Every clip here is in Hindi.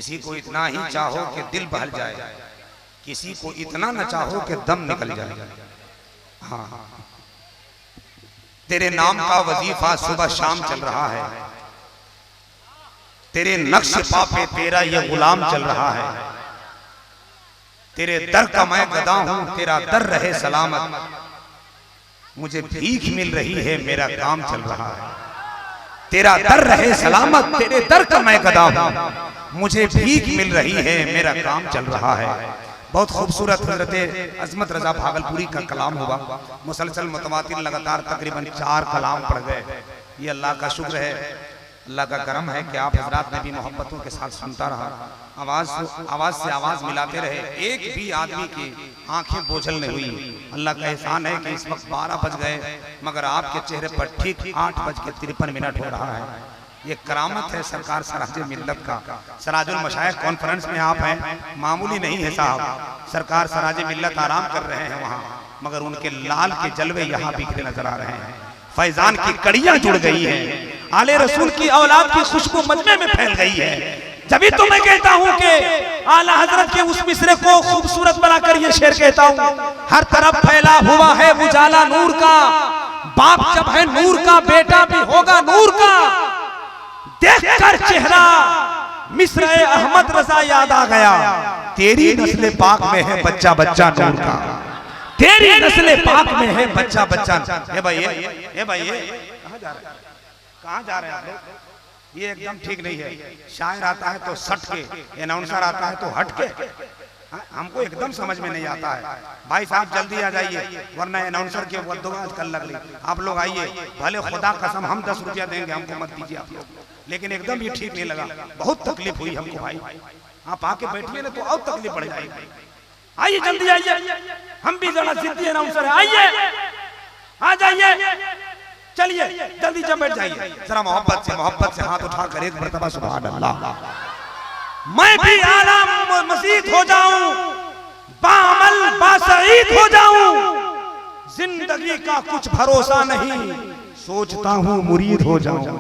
किसी को इतना ही चाहो कि दिल बहल जाए, किसी को इतना न चाहो कि दम निकल जाए। हाँ, तेरे नाम का वजीफा सुबह शाम चल रहा है, तेरे नक्श पा पे तेरा ये गुलाम चल रहा है। तेरे दर का मैं गदा हूं, तेरा दर रहे सलामत। मुझे भीख मिल रही है, मेरा काम चल रहा है। तेरा दर रहे सलामत, तेरे दर का मैं गदा हूं, मुझे भीख मिल रही है, मेरा काम चल रहा है। बहुत खूबसूरत हज़रत अज़मत रज़ा भागलपुरी का कलाम हुआ, मुसलसल मुतवातिर लगातार तकरीबन 4 कलाम पढ़ गए। ये अल्लाह का शुक्र है, अल्लाह का करम है कि आप हजरात ने भी मोहब्बतों के साथ सुनता रहा, आवाज़ से आवाज़ मिलाते रहे, एक भी आदमी की आंखें बोझल नहीं हुई। अल्लाह का एहसान है कि इस वक्त 12 बज गए, मगर आपके चेहरे पर ठीक 8:53 हो रहा है। ये करामत है सरकार सराजे मिल्लत का। सराजुल मशाइख कॉन्फ्रेंस में आप हैं, मामूली नहीं है साहब। सरकार सराजे मिल्लत आराम कर रहे हैं वहाँ, मगर उनके लाल के जलवे यहाँ बिखरे नजर आ रहे हैं। फैजान की कड़ियां जुड़ गई हैं, आले रसूल की औलाद की खुशबू मजमे में फैल गई है। जब तो मैं कहता हूँ कि आला हजरत के उस मिसरे को खूबसूरत बनाकर ये शेर कहता हूँ, हर तरफ फैला हुआ है उजाला नूर का, बाप जब है नूर का बेटा भी होगा नूर का। देखकर चेहरा मिस्र अहमद रजा याद आ गया, तेरी नस्ल पाक में है बच्चा बच्चा नूर का, तेरी नस्ल पाक में है बच्चा बच्चा। ए भाई कहाँ जा रहे हैं, कहाँ जा रहे हैं आप लोग? ये एकदम ठीक नहीं है। शायर आता है तो सट के, अनाउंसर आता है तो हट के, हमको एकदम समझ में नहीं आता है। भाई साहब जल्दी आ जाइए, वरना अनाउंसर के वद्दुआत कल लग रही। आप लोग आइए, भले खुदा कसम हम 10 रुपया देंगे, हमको मत दीजिए आप लोग, लेकिन एकदम ये ठीक नहीं लगा। बहुत तकलीफ हुई हमको भाई, आप आके बैठिए ना तो और तकलीफ बढ़ जाएगी। आइए जल्दी आइए, हम भी जरा जिद्दी अनाउंसर है, आइए आ जाइए, चलिए जल्दी जब बैठ जाइए। जरा मोहब्बत से हाथ उठाकर एक मर्तबा सुभान अल्लाह। मैं भी आला मजीद हो जाऊं, बाअमल बासईद हो जाऊं, जिंदगी का कुछ भरोसा नहीं, सोचता हूं मुरीद हो जाऊं।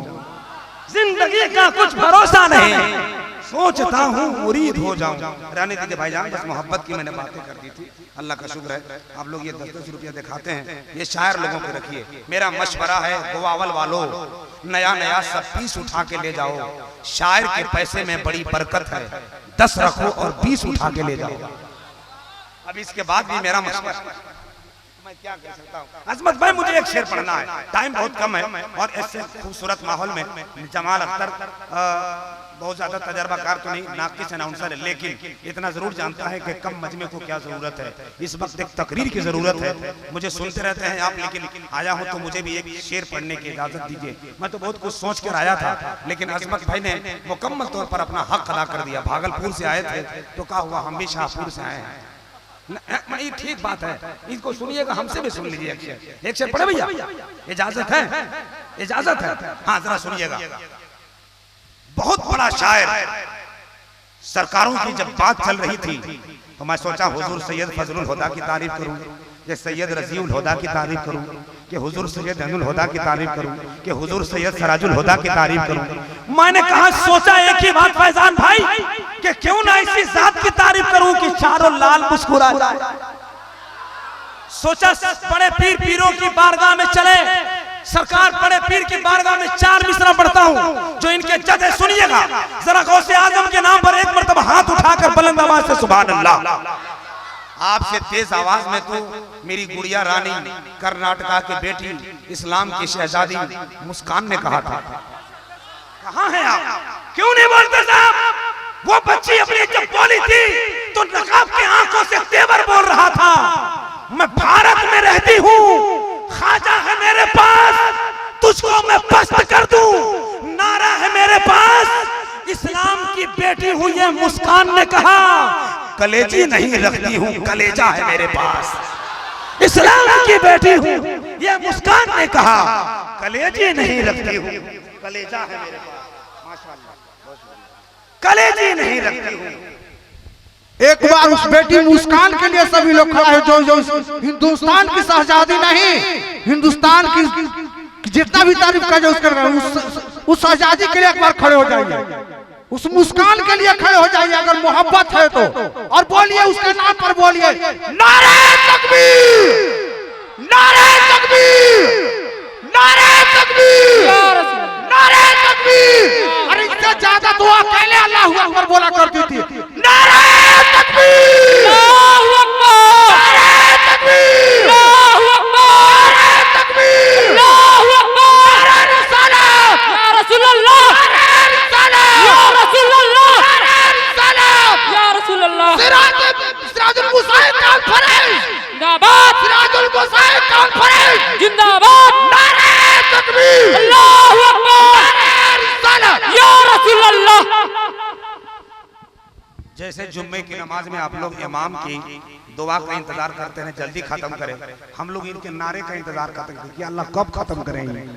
जिंदगी का कुछ भरोसा नहीं, सोचता हूँ मुरीद हो जाऊं। रहने दीजिए भाईजान, बस मोहब्बत की मैंने बातें कर दी थी। अल्लाह का शुक्र है आप लोग ये 10-10 रुपया दिखाते हैं, ये शायर लोगों पे रखिए। मेरा मशवरा है गोवावल वालों, नया नया सब पीस उठा के ले जाओ। शायर के पैसे में बड़ी बरकत है, 10 रखो और 20 उठा के ले जाओ। अब इसके बाद भी मेरा मशवरा, मैं क्या कह सकता हूँ। अजमत भाई मुझे एक शेर पढ़ना है, टाइम बहुत कम है, और ऐसे खूबसूरत माहौल में जमाल अख्तर बहुत ज्यादा तजर्बाकार तो नहीं, नाकिस अनाउंसर है, लेकिन इतना जरूर जानता है कि कम मजमे को क्या जरूरत है। इस वक्त एक तकरीर की जरूरत है। मुझे सुनते रहते हैं आप, लेकिन आया हूँ तो मुझे भी एक शेर पढ़ने की इजाजत दीजिए। मैं तो बहुत कुछ सोच कर आया था, लेकिन अजमत भाई ने मुकम्मल तौर पर अपना हक अदा कर दिया। भागलपुर से आए थे तो क्या हुआ, हम भी शाहपुर से आए हैं। नहीं ठीक बात है, इसको सुनिएगा, हमसे भी सुन लीजिए। एक शेर पढ़े भैया, इजाजत है? इजाजत है? हाँ जरा सुनिएगा। बहुत बड़ा शायर, सरकारों की जब बात चल रही थी तो मैं सोचा हुजूर सैयद फजलुल हुदा की तारीफ करूं, कि सैयद रजीउल हुदा की तारीफ करूं, कि हुजूर सैयद अहनुल हुदा की तारीफ करूं, कि हुजूर सैयद सराजुल हुदा की तारीफ करूं। मैंने कहा सोचा एक ही बात फैजान भाई, कि क्यों ना इसी जात की तारीफ करूं कि चारों लाल मुस्कुरा जाए। सोचा बड़े पीर पीरों की बारगाह में चले, सरकार बड़े पीर की बारगाह में 4 मिसरा पढ़ता हूं जो इनके जज है। सुनिएगा जरा, गौसे आजम के नाम पर एक मर्तबा हाथ उठाकर बुलंद आवाज से सुभान अल्लाह। आपसे तेज आवाज में तो मेरी गुड़िया रानी, कर्नाटका की बेटी, इस्लाम की शहजादी मुस्कान ने कहा था। कहाँ हैं आप, क्यों नहीं बोलते साहब? वो बच्ची अपनी जब बोली थी तो नकाब की आंखों से तेवर बोल रहा था, मैं भारत में रहती हूँ, खाजा है मेरे पास, तुझको मैं पस्त कर दूं, नारा है मेरे पास, इस्लाम की बेटी हुई है मुस्कान ने कहा, कलेजी नहीं रखती हूँ, कलेजा है मेरे पास। इस्लाम की बेटी हूँ ये मुस्कान ने कहा, कलेजी नहीं रखती हूँ, कलेजा है मेरे पास। माशाअल्लाह, कलेजी नहीं रखती हूँ। एक बार उस बेटी मुस्कान के लिए सभी लोग खड़ा है, जो हिंदुस्तान की शहजादी नहीं, हिंदुस्तान की जितना भी तारीफ कर उसके उस शहजादी के लिए एक बार खड़े हो जाइए। उस मुस्कान के लिए खड़े हो जाइए अगर मोहब्बत है तो, और बोलिए उसके नाम पर बोलिए नारे तकबीर, नारे तकबीर, नारे तकबीर, नारे तकबीर। अरे इससे ज्यादा दुआ पहले अल्लाह अकबर बोला करती थी। नारे तकबीर, अल्लाहू अकबर, नारे तकबीर, अल्लाहू अकबर, नारे तकबीर, अल्लाहू अकबर, नारे रिसालत, या रसूल अल्लाह, नारे रिसालत, या रसूल अल्लाह, नारे रिसालत, या रसूल अल्लाह। सिराजुल मुसाइब कॉन्फ्रेंस जिंदाबाद, सिराजुल मुसाइब कॉन्फ्रेंस जिंदाबाद, नारे तकबीर, अल्लाहू अकबर, नारे रिसालत, या रसूल अल्लाह। जैसे जुम्मे की नमाज में आप लोग इमाम की दुआ का इंतजार करते हैं जल्दी खत्म करें, हम लोग इनके नारे का इंतजार करते हैं कि अल्लाह कब खत्म करेंगे।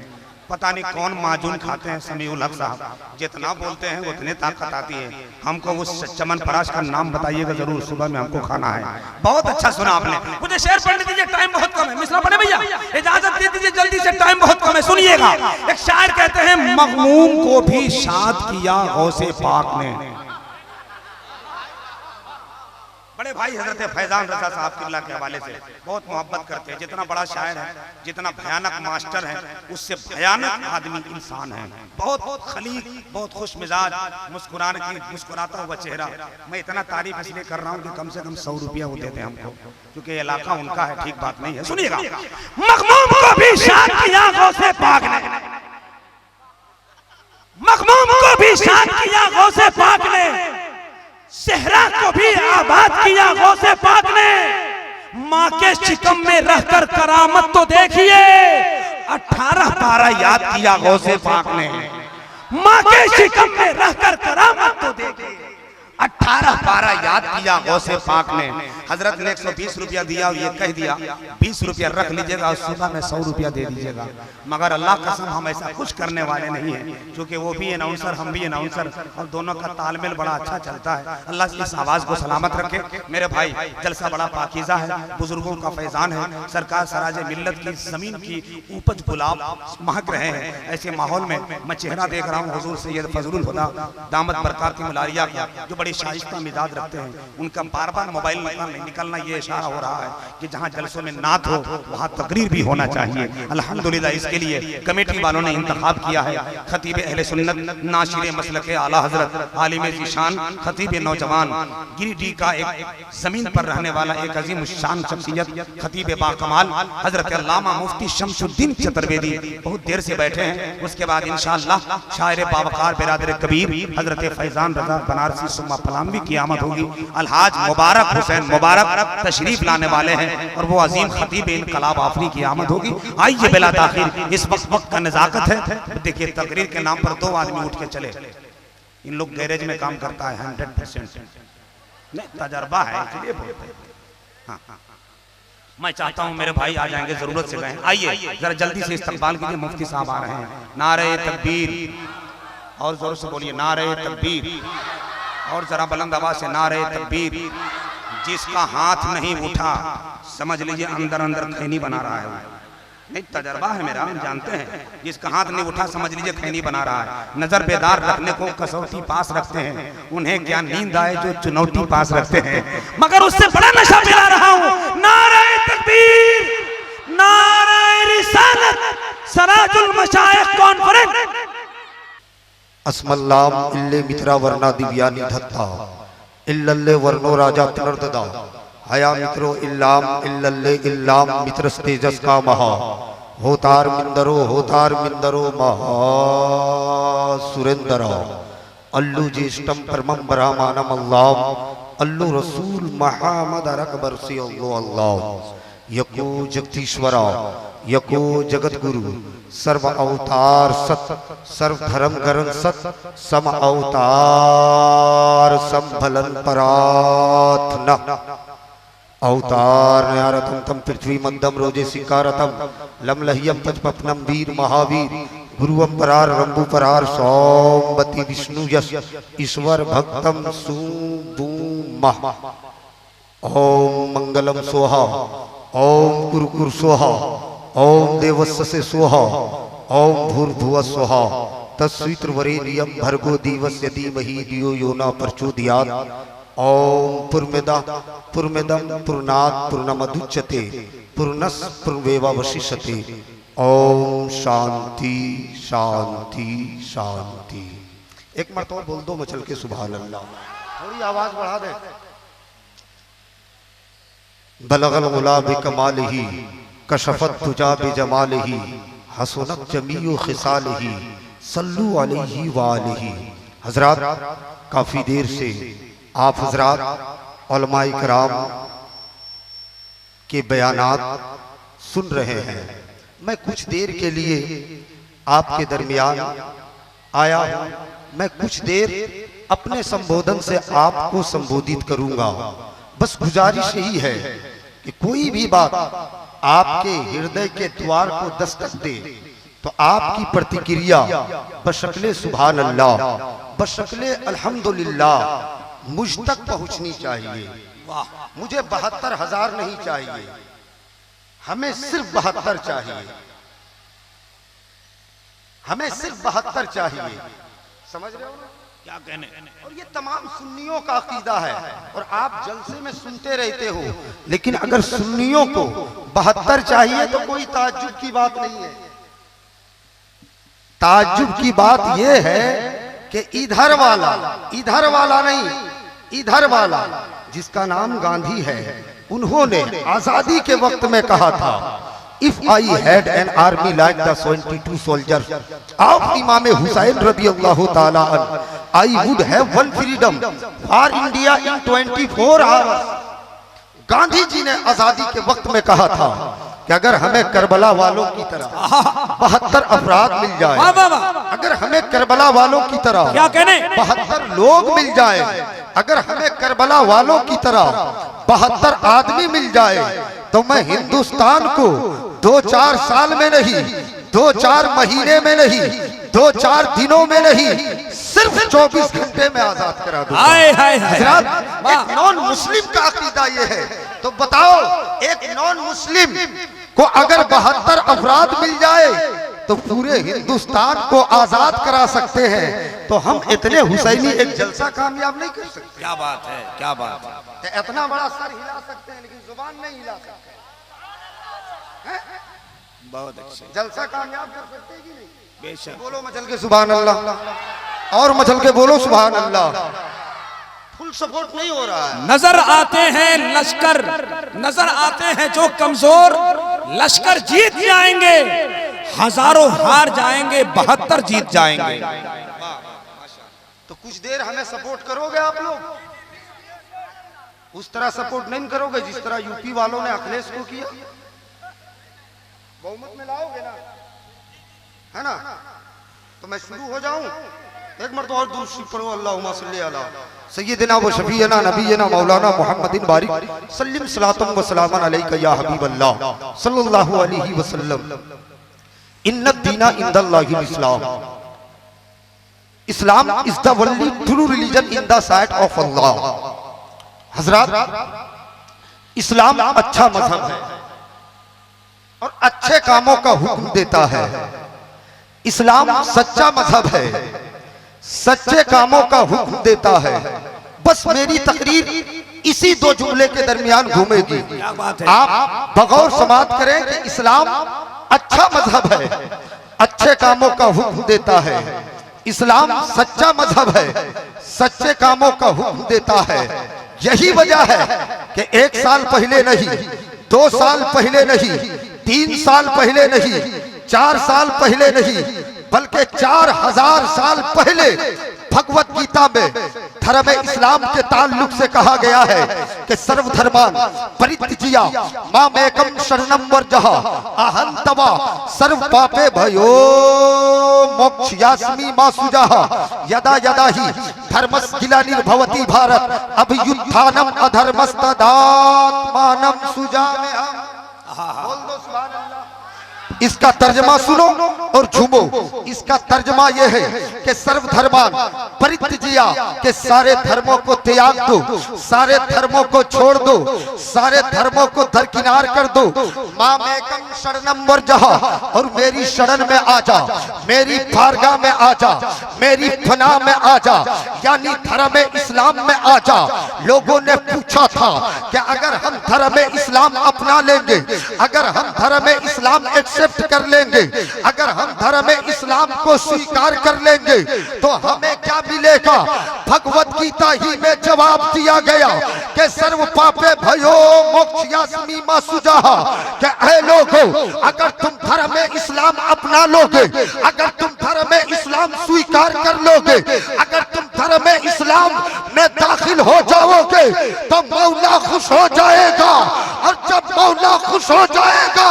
पता नहीं कौन माजून खाते हैं समीउल हक साहब, जितना बोलते हैं उतने ताकत आती है। हमको उस चमन पराश का नाम बताइएगा जरूर, सुबह में हमको खाना है। बहुत अच्छा सुना आपने। मुझे शेर पढ़ने दीजिए, टाइम बहुत कम है। मिसरा पढ़े भैया, इजाजत दे दीजिए जल्दी से, टाइम बहुत कम है। सुनिएगा, एक शायर कहते हैं मगमूम को भी शाद किया गौसे पाक ने। बड़े भाई हजरत फैजान रजा साहब किबला के हवाले से बहुत मोहब्बत करते हैं। जितना बड़ा शायर है, जितना भयानक मास्टर है, उससे भयानक आदमी इंसान है। बहुत खलीक, बहुत खुश मिजाज, मुस्कुराता हुआ चेहरा। मैं इतना तारीफ इसलिए कर रहा हूँ कि कम से कम 100 रुपया वो देते हैं हमको, क्योंकि इलाका उनका है, ठीक बात नहीं है। सुनिएगा, मखमूम को भी शाद किया गौसे पाक ने, मखमूम को भी शाद किया गौसे पाक ने, सेहरा को भी आबाद किया गौसे पाक ने। माँ के शिकम में रहकर करामत तो देखिए, 18 पारा याद किया गौसे पाक ने। माँ के शिकम में रहकर करामत तो देखिए, 18 पारा याद किया गौसे पाक ने। हजरत ने 120 रुपया दिया और ये कह दिया 20 रुपया रख लीजिएगा और सुबह में 100 रुपया दे दीजिएगा। मगर अल्लाह कसम हम ऐसा कुछ करने वाले नहीं हैं, क्योंकि वो भी अनाउंसर, हम भी अनाउंसर, और दोनों का तालमेल बड़ा अच्छा चलता है। अल्लाह इस आवाज़ को सलामत रखे। मेरे भाई, जलसा बड़ा पाकीज़ा है, बुजुर्गों का फैजान है। सरकार सराजे मिल्लत की ज़मीन की उपज गुलाब महक रहे हैं। ऐसे माहौल में मैं चेहरा देख रहा हूँ हुजूर सैयद फजलुल हुदा दामद बरकात मुलारिया का, जो बड़ी शाइस्ता मिजाज रखते हैं। उनका बार बार मोबाइल निकलना ये इशारा हो रहा है कि जहां जलसों में नात हो वहां तकरीर भी होना चाहिए। अल्हम्दुलिल्लाह इसके लिए कमेटी वालों ने इंतखाब किया है खतीब अहले सुन्नत, नाशिर मसलक आला हजरत, आलिम ज़ीशान, खतीब नौजवान, गिरिडीह का एक जमीन पर रहने वाला एक अजीम शान शख्सियत, खतीब बाकमाल हजरत अल्लामा मुफ्ती शमसुद्दीन चतुर्वेदी बहुत देर से बैठे हैं। उसके बाद इंशाअल्लाह शायर बावकार बिरादर कबीर हजरत फैजान रजा बनारसी सुम्मा फलानवी की आमद होगी। अलहाज मुबारक हुसैन मुबारक तशरीफ लाने वाले हैं और वो अजीम खतीब इनकलाब आफरी की आमद होगी। आइए बिला ताखिर, इस वक्त का नजाकत है। देखिए, तकरीर के नाम पर 2 आदमी उठ के चले। इन लोग गैरेज में काम करता है 100%, नहीं तजर्बा है इसलिए बोलते हैं। हाँ, मैं चाहता हूं मेरे भाई आ जाएंगे, जरूरत से गए। आइए जरा जल्दी से इस्तकबाल कीजिए, मुफ्ती साहब आ रहे हैं। नारे तकबीर, और जोर से बोलिए नारे तकबीर, और जरा बुलंद आवाज से नारे तकबीर। जिसका हाथ नहीं उठा समझ लीजिए अंदर अंदर खैनी बना रहा है। नहीं तजर्बा है मेरा, हम जानते हैं। जिसका हाथ नहीं उठा समझ लीजिए खैनी बना रहा है। नजर बेदार रखने को कसौटी पास रखते हैं, उन्हें क्या नींद आए जो चुनौती पास रखते हैं। मगर उससे बड़ा नशा पिला रहा हूं। नारे तकबीर, नारे रिसालत, सराजुल मशाइख कॉन्फ्रेंस। अस्मल्लाम इल्ले मित्रा वर्णा दिव्यानि धत्ता इल्लल्ले वर्णो राजा पुनर्ददा हया मित्रो इल्लाम इल्लल्ले इल्लाम मित्रस तेजस का महा होतार मिंदरो महा सुरेंद्र अल्लू ज्येष्ठम परमं ब्रह्मानम अल्लाह अल्लू रसूल मुहम्मद अकबर से अल्लाह यको जगदीश्वरा यको जगत गुरु सर्व अवतार सत सर्व धर्म गरण सत सम अवतार संभलन परात्न अवतार न्यारतम तम पृथ्वी मंदम रोजे सिकारतम लमलहियम तजपपनम वीर महावीर गुरुवम परार रंबु परार सोमवती विष्णु यश ईश्वर भक्तम सुबुमः ओम मंगलम सोहा ओम कुरकुर सोहा ओम देवस्य से सोहा ओम भूर्भुव सोहा तस्वीत्रवरेण्यं भर्गो देवस्य धीमहि धियो यो न प्रचोदयात्। ओम पूर्णमदः पूर्णमिदं पूर्णात् पूर्णमुदच्यते पूर्णस्य पूर्णमेवावशिष्यते। ओम शांति शांति शांति। एक मरतबा बोल दो मचल के सुभान अल्लाह। थोड़ी आवाज बढ़ा दे। बलगल गुला बिकमालिही कशफत तुजा बिजमालिही हसनत जमीउ खिसालिही सल्लु अलैहि व आलिही। हजरात, काफी देर से आप हजरात उलमाए किराम के बयानात सुन रहे हैं। मैं कुछ देर के लिए आपके दरमियान आया हूं। मैं कुछ देर अपने संबोधन से आपको संबोधित करूंगा। बस गुजारिश यही है कि कोई भी बात आपके हृदय के द्वार को दस्तक दे तो आपकी प्रतिक्रिया बशक्ले सुभान अल्लाह, बशक्ले अल्हम्दुलिल्लाह मुझ तक पहुंचनी चाहिए। मुझे 72,000 नहीं चाहिए, हमें सिर्फ 72 चाहिए। हमें सिर्फ 72 चाहिए। समझ रहे हो ना क्या कहने? और ये तमाम सुन्नियों का अकीदा है और आप जलसे में सुनते रहते हो। लेकिन अगर सुन्नियों को 72 चाहिए तो कोई ताज्जुब की बात नहीं है। ताज्जुब की बात यह है कि इधर वाला नहीं, इधर वाला जिसका नाम गांधी है, उन्होंने आजादी के वक्त में कहा था, If I had an army like the 72 soldiers of Imam Hussain radiyallahu ta'ala an, I would have won freedom for India in 24 hours. Gandhi ji ने आजादी के वक्त में कहा था कि अगर हमें करबला वालों की तरह 72 अफराद मिल जाए, अगर हमें करबला वालों की तरह 72 लोग मिल जाए, अगर हमें करबला वालों की तरह 72 आदमी मिल जाए तो मैं हिंदुस्तान को 2-4 साल में नहीं, 2-4 महीने में नहीं, 2-4 दिनों में नहीं, सिर्फ 24 घंटे में आजाद करा दूंगा। एक नॉन मुस्लिम का अकीदा ये है। तो बताओ, एक नॉन मुस्लिम को अगर 72 अफराद मिल जाए तो पूरे हिंदुस्तान को आजाद करा सकते हैं, तो हम इतने हुसैनी एक जलसा कामयाब नहीं कर सकते। क्या बात है, क्या बात है। इतना बड़ा सर हिला सकते हैं लेकिन जुबान नहीं हिला सकते। बहुत अच्छे। जलसा कामयाब कर सकते हैं कि नहीं? बेशक। बोलो मचल के सुभान अल्लाह, और मचल के बोलो सुभान अल्लाह। फुल सपोर्ट नहीं हो रहा है। नजर आते हैं लश्कर, नजर आते हैं जो कमजोर, लश्कर जीत जाएंगे, हजारों हार जाएंगे, 72 जीत जाएंगे। तो कुछ देर हमें सपोर्ट करोगे आप लोग? उस तरह सपोर्ट नहीं करोगे जिस तरह यूपी वालों ने अखिलेश को किया। बहुमत में लाओगे ना, है ना? तो मैं शुरू हो जाऊं। एक मरतबा और दूसरी पढ़ो, अल्लाहुम्मा सल्ली अला सय्यिदिना व शफीना नबीना मौलाना मुहम्मदिन बारिक सल्लिम सलातम व सलामन अलैका या हबीबल्लाह सल्लल्लाहु अलैहि वसल्लम। इन्ना दीना इंदल्लाहिल इस्लाम। Islam is the only true religion in the sight of Allah. हजरात, इस्लाम अच्छा मजहब है और अच्छे कामों का हुक्म देता है। इस्लाम सच्चा मजहब है, सच्चे कामों का हुक्म देता है। बस मेरी तकरीर इसी 2 जुमले के दरमियान घूमेगी। आप बगौर समात करें कि इस्लाम अच्छा मजहब है, अच्छे कामों का हुक्म देता है। इस्लाम सच्चा मजहब है, सच्चे कामों का हुक्म देता है। यही वजह है कि 1 साल पहले नहीं, 2 साल पहले नहीं, 3 साल पहले नहीं, 4 साल पहले नहीं, बल्कि 4000 साल पहले भगवत गीता में धर्म इस्लाम के ताल्लुक से कहा गया है कि सर्वधर्मान परित्यज्य मामेकम शरणम वर्जः अहं तवा सर्व पापे भयो मोक्षयास्मि मा सुजः यदा यदा हि धर्मस्य ग्लानिर्भवति भारत अभ्युत्थानम अधर्मस्तदात्मानं सुजाम्यहम्। बोल दो सुभान अल्लाह। इसका तर्जमा सुनो और झूमो। इसका तर्जमा यह है कि सर्वधर्मान परित्यज्या, के सारे धर्मों को त्याग दो, सारे धर्मों को छोड़ दो, सारे धर्मों को दरकिनार कर दो। मामेकं शरणं वर्जः, और मेरी शरण में आ जा, मेरी बारगाह में आ जा, मेरी फना में आ जा, यानी धर्म इस्लाम में आ जा। लोगों ने पूछा था कि अगर हम धर्म इस्लाम अपना लेंगे, अगर हम धर्म इस्लाम एक्सेप्ट कर लेंगे, अगर हम धर्म इस्लाम को स्वीकार कर लेंगे तो हमें क्या मिलेगा? भगवत गीता ही में जवाब दिया गया कि सर्व पापे भयो मोक्षयास्मि मा सुजाः, कि ऐ लोगों, अगर तुम धर्म इस्लाम अपना लोगे, अगर तुम धर्म इस्लाम स्वीकार कर लोगे, अगर तुम धर्म इस्लाम में दाखिल हो जाओगे तो मौला खुश हो जाएगा, और जब मौला खुश हो जाएगा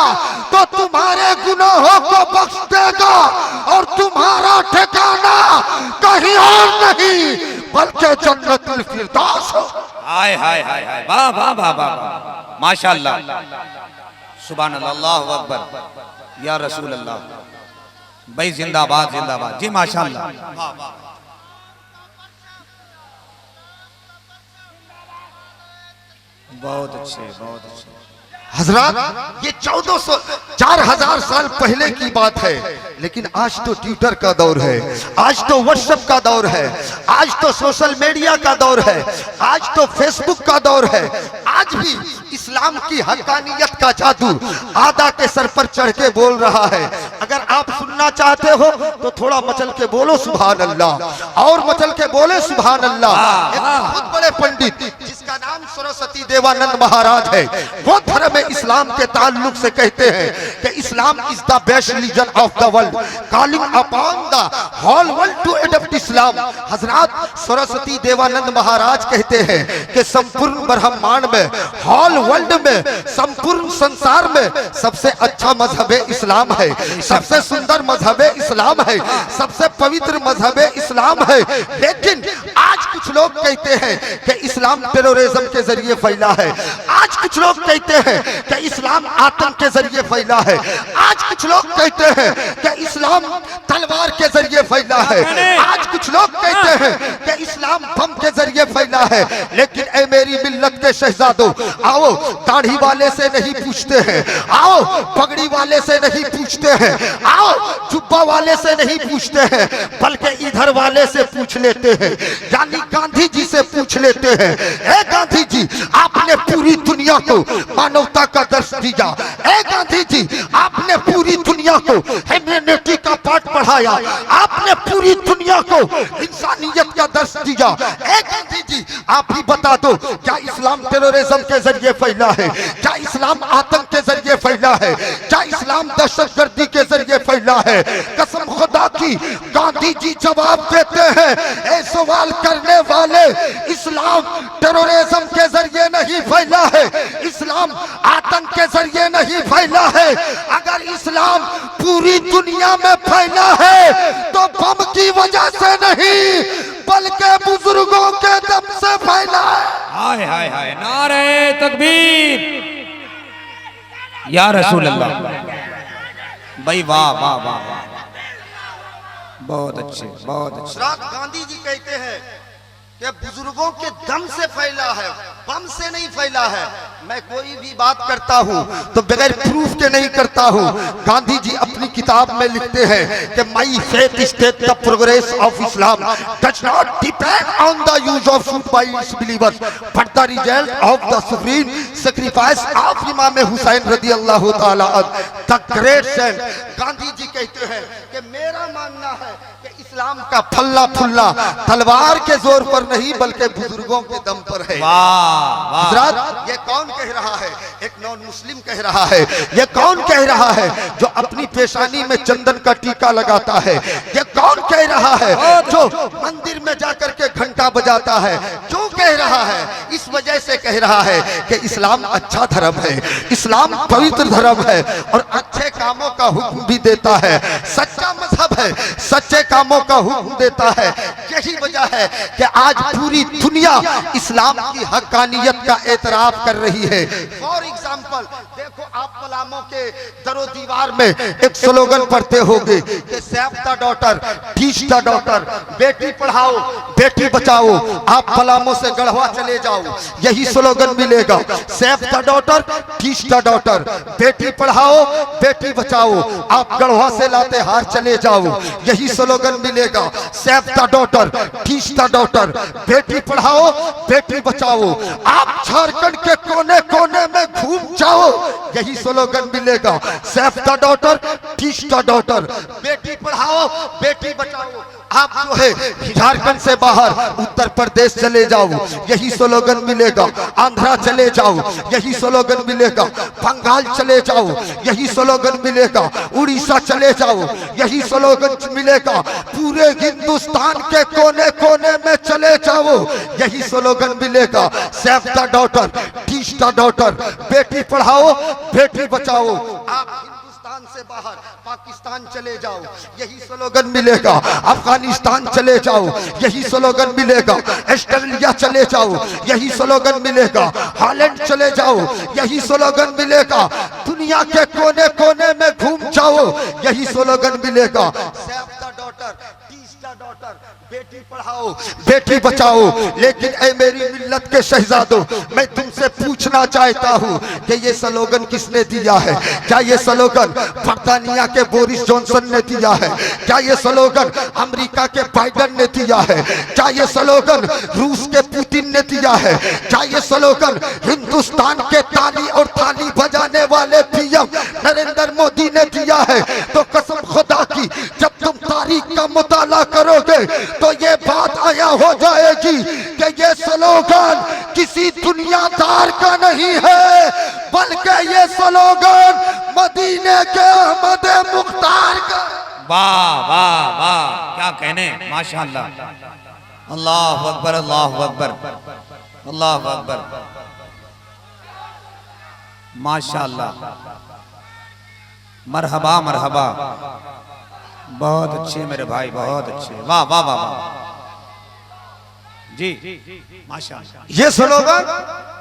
तो तुम्हारे गुनाहों को बख्श देगा, और तुम्हारा ठिकाना कहीं और नहीं बल्कि जन्नतुल फिरदौस। हाय हाय हाय हाय, वाह वाह वाह वाह, माशाअल्लाह, सुभान अल्लाह, अल्लाहु अकबर, या रसूल अल्लाह। भाई जिंदाबाद जिंदाबाद जी, माशाअल्लाह। बहुत अच्छे, बहुत अच्छे। हजरात, ये 4000 साल पहले की बात है, लेकिन आज तो ट्विटर का दौर है, आज तो व्हाट्सएप का दौर है, आज तो सोशल मीडिया का दौर है, आज तो फेसबुक का दौर है। आज भी इस्लाम की हक्कानियत का जादू आदा के सर पर चढ़ के बोल रहा है। अगर आप सुनना चाहते हो तो थोड़ा मचल के बोलो सुभान अल्लाह, और मचल के बोले सुभान अल्लाह। एक बहुत बड़े पंडित जिसका नाम सरस्वती देवानंद महाराज है, वो धर्म इस्लाम के ताल्लुक से कहते हैं कि Islam is the best religion of the world, calling upon the whole world to adopt Islam. हजरत सरस्वती देवानंद महाराज कहते हैं कि संपूर्ण ब्रह्मांड में, होल वर्ल्ड में, संपूर्ण संसार में सबसे अच्छा मजहब इस्लाम है, सबसे सुंदर मजहब इस्लाम है, सबसे पवित्र मजहब इस्लाम है। लेकिन आज कुछ लोग कहते हैं कि इस्लाम टेररिज्म के जरिए फैला है, आज कुछ लोग कहते हैं कि इस्लाम आतंक के जरिए फैला है, आज कुछ लोग कहते हैं कि इस्लाम तलवार के जरिए फैला है, आज कुछ लोग कहते हैं कि इस्लाम बम के जरिए फैला है। लेकिन ऐ मेरी मिल्लत के शहजादों, आओ दाढ़ी वाले से नहीं पूछते हैं, आओ पगड़ी वाले से नहीं पूछते हैं, आओ जुब्बा वाले से नहीं पूछते हैं, बल्कि इधर वाले से पूछ लेते हैं, यानी गांधी जी से पूछ लेते हैं। ए गांधी जी, आपने पूरी दुनिया को मानवता का दर्श दिया। ए गांधी जी, आपने पूरी दुनिया को ह्यूमैनिटी का पाठ पढ़ाया, आपने पूरी दुनिया को इंसानियत का दर्श दिया। ए गांधी जी, आप ही बता दो, क्या इस्लाम टेररिज्म के जरिए फैला है? क्या इस्लाम आतंक के जरिए फैला है? क्या इस्लाम दहशतगर्दी के जरिए फैला है? कसम खुदा की, गांधी जी जवाब देते हैं, ए सवाल करने वाले, इस्लाम टेररिज्म के जरिए नहीं फैला है, इस्लाम आतंक के जरिए नहीं फैला है। अगर इस्लाम पूरी दुनिया में फैला है तो बम की वजह से नहीं, बल्कि बुजुर्गों के दम से फैला है। हाय हाय हाय, नारे तकबीर, या रसूल अल्लाह। भाई वाह वाह वाह वाह, बहुत अच्छे, बहुत अच्छे। गांधी जी कहते हैं कि बुजुर्गों के दम से फैला है, बम से नहीं फैला है। मैं कोई भी बात करता हूँ तो बगैर प्रूफ के नहीं करता हूँ। गांधी जी अपनी किताब में लिखते हैं कि my faith state the progress of Islam does not depend on the use of food by it's believers but the result of the supreme sacrifice of इमाम हुसैन रदियल्लाहु ताला the great Saint. Gandhi ji कहते हैं कि मेरा मानना है कि इस्लाम का फल्ला फुल्ला तलवार के जोर पर नहीं, बल्कि बुजुर्गों के दम पर है। हज़रात, ये कौन कह रहा है? एक नॉन मुस्लिम कह रहा है। ये कौन कह रहा है जो अपनी पेशानी में चंदन का टीका लगाता है? ये कौन कह रहा है जो मंदिर में जाकर के घंटा बजाता है? क्यों कह रहा है? इस वजह से कह रहा है कि इस्लाम अच्छा धर्म है, इस्लाम पवित्र धर्म है और अच्छे कामों का हुक्म भी देता है, सच्चा मजहब है, सच्चे कामों का हुक्म देता है। यही वजह है कि आज पूरी दुनिया इस्लाम की हक्कानियत का एतराफ कर रही है। फॉर एग्जाम्पल देखो, आप गुलामों के दरो दीवार में एक स्लोगन पढ़ते होंगे कि save the daughter, teach the daughter, Beti Padhao Beti Bachao, आप गुलामों से गढ़वा चले जाओ, यही स्लोगन मिलेगा। Save the daughter, teach the daughter, Beti Padhao Beti Bachao, आप गढ़वा से लाते हार चले जाओ, यही स्लोगन मिलेगा। Save the daughter, teach the daughter, Beti Padhao Beti Bachao, आप झारखंड के कोने कोने में घूम जाओ, यही स्लोगन मिलेगा। Save the daughter, teach the daughter, Beti Padhao Beti Bachao, आप जो है झारखंड से बाहर उत्तर प्रदेश चले जाओ, यही स्लोगन मिलेगा। आंध्रा चले जाओ, यही स्लोगन मिलेगा। बंगाल चले जाओ, यही स्लोगन मिलेगा। उड़ीसा चले जाओ, यही स्लोगन मिलेगा। पूरे हिंदुस्तान के कोने कोने में चले जाओ, यही स्लोगन मिलेगा। Save the daughter, teach the daughter, Beti Padhao Beti Bachao, आप हिंदुस्तान से बाहर पाकिस्तान चले जाओ, यही स्लोगन मिलेगा। अफगानिस्तान चले जाओ, यही स्लोगन मिलेगा। ऑस्ट्रेलिया चले जाओ, यही स्लोगन मिलेगा। हॉलैंड चले जाओ, यही स्लोगन मिलेगा। दुनिया के कोने कोने में घूम जाओ, यही स्लोगन मिलेगा। Save the daughter, teach the daughter, Beti Padhao Beti Bachao. लेकिन ऐ मेरी मिल्लत के शहजादों, मैं तुमसे पूछना चाहता हूँ कि ये स्लोगन किसने दिया है? क्या ये स्लोगन बर्तानिया के बोरिस जॉनसन ने दिया है? क्या ये स्लोगन अमेरिका के बाइडेन ने दिया है? क्या ये स्लोगन रूस के पुतिन ने दिया है? क्या ये स्लोगन हिंदुस्तान के ताली और थाली बजाने वाले पीएम नरेंद्र मोदी ने दिया है? तो कसम खुदा की, जब तुम तारीख का मुताला करोगे तो ये बात आया हो जाएगी कि ये स्लोगन किसी दुनियादार का नहीं है, बल्कि ये स्लोगन मदीने के अहमद मुख्तार का। वाह वाह वाह, क्या कहने, माशाअल्लाह, अल्लाह अकबर अल्लाह अकबर अल्लाह अकबर, माशाअल्लाह, मरहबा मरहबा, बहुत अच्छे मेरे भाई, बहुत अच्छे, वाह वाह वाह वाह जी, माशाअल्लाह। ये स्लोगन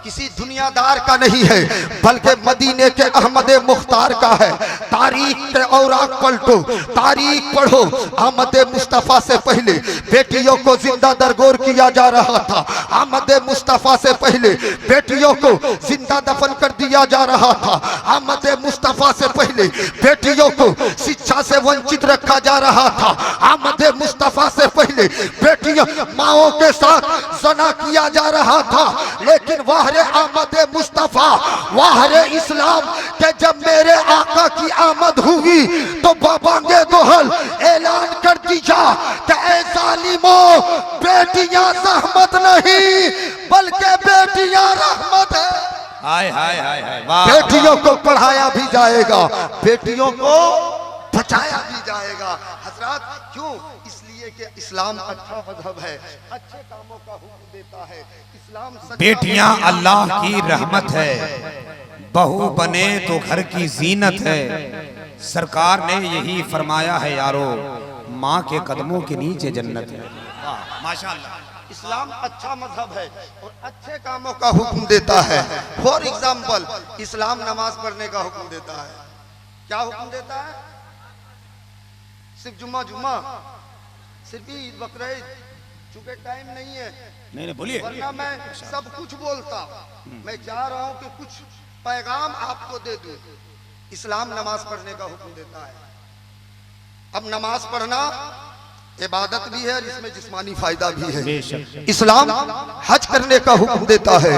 किसी दुनियादार का नहीं है, बल्कि मदीने के अहमद मुख्तार का है। तारीख के औराक पलटो, तारीख पढ़ो। अहमद मुस्तफा से पहले बेटियों को जिंदा दरगोर किया जा रहा था। अहमद मुस्तफा से पहले बेटियों को जिंदा दफन कर दिया जा रहा था। अहमद मुस्तफा से पहले बेटियों को शिक्षा से वंचित रखा जा रहा था। अहमद मुस्तफा से पहले बेटियां माओ के साथ ज़ना किया जा रहा था। लेकिन वाहरे आमद मुस्तफा, वाहरे इस्लाम के जब मेरे आका की आमद हुई तो बाबांगे दोहल ऐलान कर दिया कि ऐ जालिमों, बेटियां रहमत नहीं बल्कि बेटियां रहमत है। हाय हाय हाय हाय, वाह। बेटियों को पढ़ाया भी जाएगा, बेटियों को बचाया भी जाएगा। हजरात, क्यों? इसलिए कि इस्लाम अच्छा मजहब है, अच्छे कामों का हुक्म देता है। इस्लाम बेटियां अल्लाह की रहमत है, बहू बने तो घर की जीनत है। सरकार ने यही फरमाया है यारो, माँ के कदमों के नीचे जन्नत है। माशाअल्लाह, इस्लाम अच्छा मजहब है और अच्छे कामों का हुक्म देता है। फॉर एग्जाम्पल, इस्लाम नमाज पढ़ने का हुक्म देता है। क्या हुक्म देता है? सिर्फ जुम्मा जुम्मा, सिर्फ ईद बकरीद, चूंकि टाइम नहीं है, नहीं बोलिए, वरना मैं सब कुछ बोलता। मैं चाह रहा हूं कि कुछ पैगाम आपको दे दूं। इस्लाम नमाज पढ़ने का हुक्म देता है। अब नमाज पढ़ना इबादत भी है और इसमें जिस्मानी फायदा भी है। इस्लाम हज करने का हुक्म देता है,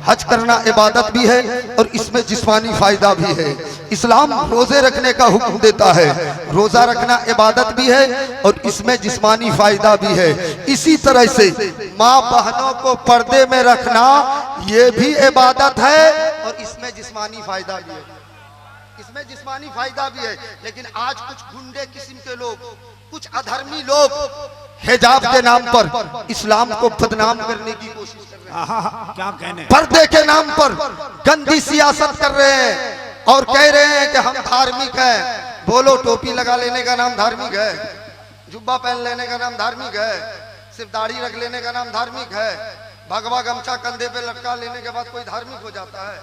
हज करना इबादत भी है और इसमें जिस्मानी फायदा भी है। इस्लाम रोजे रखने का हुक्म देता है, रोजा रखना इबादत भी है और इसमें जिस्मानी फायदा भी है। इसी तरह से माँ बहनों को पर्दे में रखना ये भी इबादत है और इसमें जिस्मानी फायदा भी है, इसमें जिस्मानी फायदा भी है। लेकिन आज कुछ गुंडे किस्म के लोग, कुछ अधर्मी लोग हिजाब के नाम पर इस्लाम को बदनाम करने की कोशिश कर रहे हैं। क्या कहने, पर्दे के नाम पर गंदी सियासत कर रहे हैं और कह रहे हैं कि हम धार्मिक हैं। बोलो, टोपी लगा लेने का नाम धार्मिक है? जुब्बा पहन लेने का नाम धार्मिक है? सिर्फ दाढ़ी रख लेने का नाम धार्मिक है? भगवा गमछा कंधे पे लटका लेने के बाद कोई धार्मिक हो जाता है?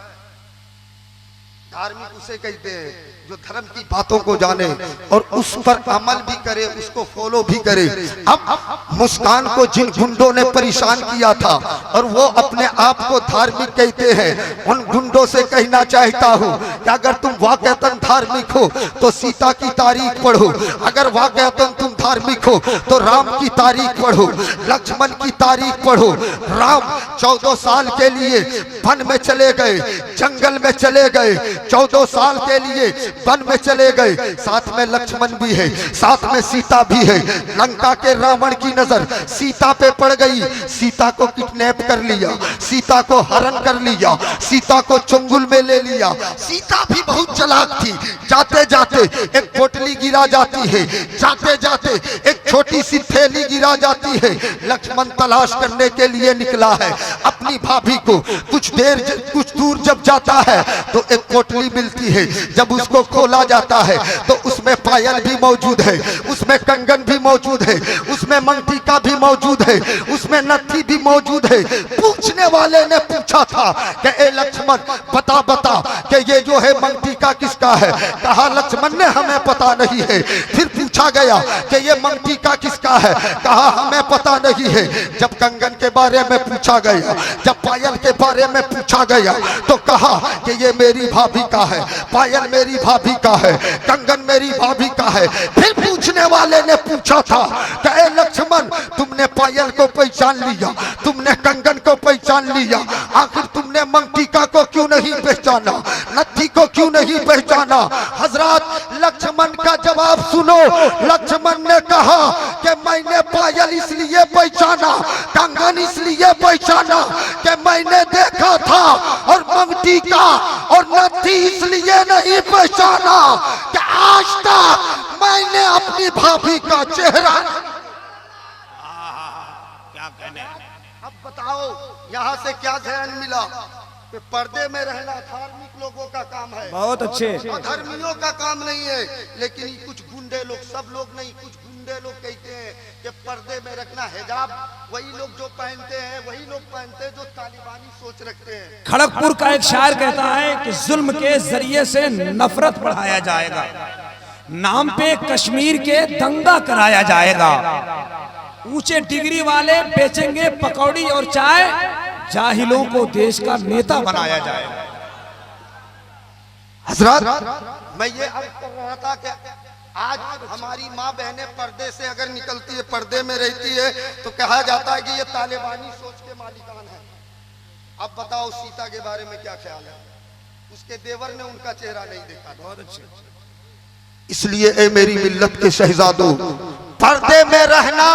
धार्मिक उसे कहते हैं जो धर्म की बातों को जाने और उस पर अमल भी करे, उसको फॉलो भी करे। अब मुस्कान को जिन गुंडों ने परेशान किया था और वो अपने आप को धार्मिक कहते हैं, उन गुंडों से कहना चाहता हूँ कि अगर तुम वाकईतन धार्मिक हो तो सीता की तारीख पढ़ो, अगर वाकईतन तुम धार्मिक हो तो राम की तारीख पढ़ो, लक्ष्मण की तारीख पढ़ो। राम 14 साल के लिए वन में चले गए, जंगल में चले गए, 14 साल के लिए वन में चले गए। साथ में लक्ष्मण भी है, साथ में सीता भी है। लंका के रावण की नजर सीता पे पड़ गई, सीता को किडनैप कर लिया, सीता को हरण कर लिया, सीता को चंगुल में ले लिया। सीता भी बहुत चालाक थी, जाते जाते एक पोटली गिरा जाती है, जाते जाते एक छोटी सी थैली गिरा जाती है। लक्ष्मण तलाश करने के लिए निकला है अपनी भाभी को। कुछ दूर जब जाता है तो एक पोटली मिलती है, जब उसको खोला जाता है तो उसमें पायल भी मौजूद है, उसमें कंगन भी मौजूद है, उसमें मंगटीका भी मौजूद है, उसमें नथी भी मौजूद है। पूछने वाले ने पूछा था कि ए लक्ष्मण बता बता कि ये जो है मंगटीका किसका है? कहा लक्ष्मण ने हमें पता नहीं है। फिर पूछा गया कि ये मंगटीका किसका है? कहा हमें पता नहीं है। जब कंगन के बारे में पूछा गया, जब पायल के बारे में पूछा गया तो कहा कि ये मेरी भाभी का है, पायल मेरी भाभी का है, कंगन मेरी भाभी का है। फिर पूछने वाले ने पूछा था कि ए लक्ष्मण तुमने पायल को पहचान लिया, तुमने कंगन को पहचान लिया, आखिर तुमने मंगटीका को क्यों नहीं पहचाना, नथी को क्यों नहीं पहचाना? हजरत लक्ष्मण का जवाब सुनो। लक्ष्मण ने कहा कि मैंने पायल इसलिए पहचाना, कंगन इसलिए पहचाना कि मैंने देखा था, और मंगटीका और नथी इसलिए नहीं पहचाना कि आज तक मैंने अपनी भाभी का चेहरा। क्या कहने। अब बताओ यहाँ से क्या ध्यान मिला कि पर्दे में रहना धार्मिक लोगों का काम है, बहुत अच्छे, अधर्मियों का काम नहीं है। लेकिन कुछ गुंडे लोग, सब लोग नहीं, कुछ गुंडे लोग कहते हैं कि पर्दे में रखना, हिजाब वही लोग जो पहनते हैं वही लोग पहनते हैं जो तालिबानी सोच रखते हैं। खड़गपुर का एक शायर कहता है कि जुल्म के जरिए से नफरत बढ़ाया जाएगा, नाम पे कश्मीर के दंगा कराया जाएगा, ऊंचे डिग्री वाले बेचेंगे पकौड़ी और चाय, जाहिलों को देश का नेता बनाया जाएगा। हजरत मैं ये अर्ज कर रहा था कि आज हमारी माँ बहनें पर्दे से अगर निकलती है, पर्दे में रहती है, तो कहा जाता है कि ये तालिबानी सोच के मालिकान है। अब बताओ सीता के बारे में क्या ख्याल है? उसके देवर ने उनका चेहरा नहीं देखा। बहुत अच्छे। इसलिए ए मेरी मिल्लत के शहजादों, पर्दे में रहना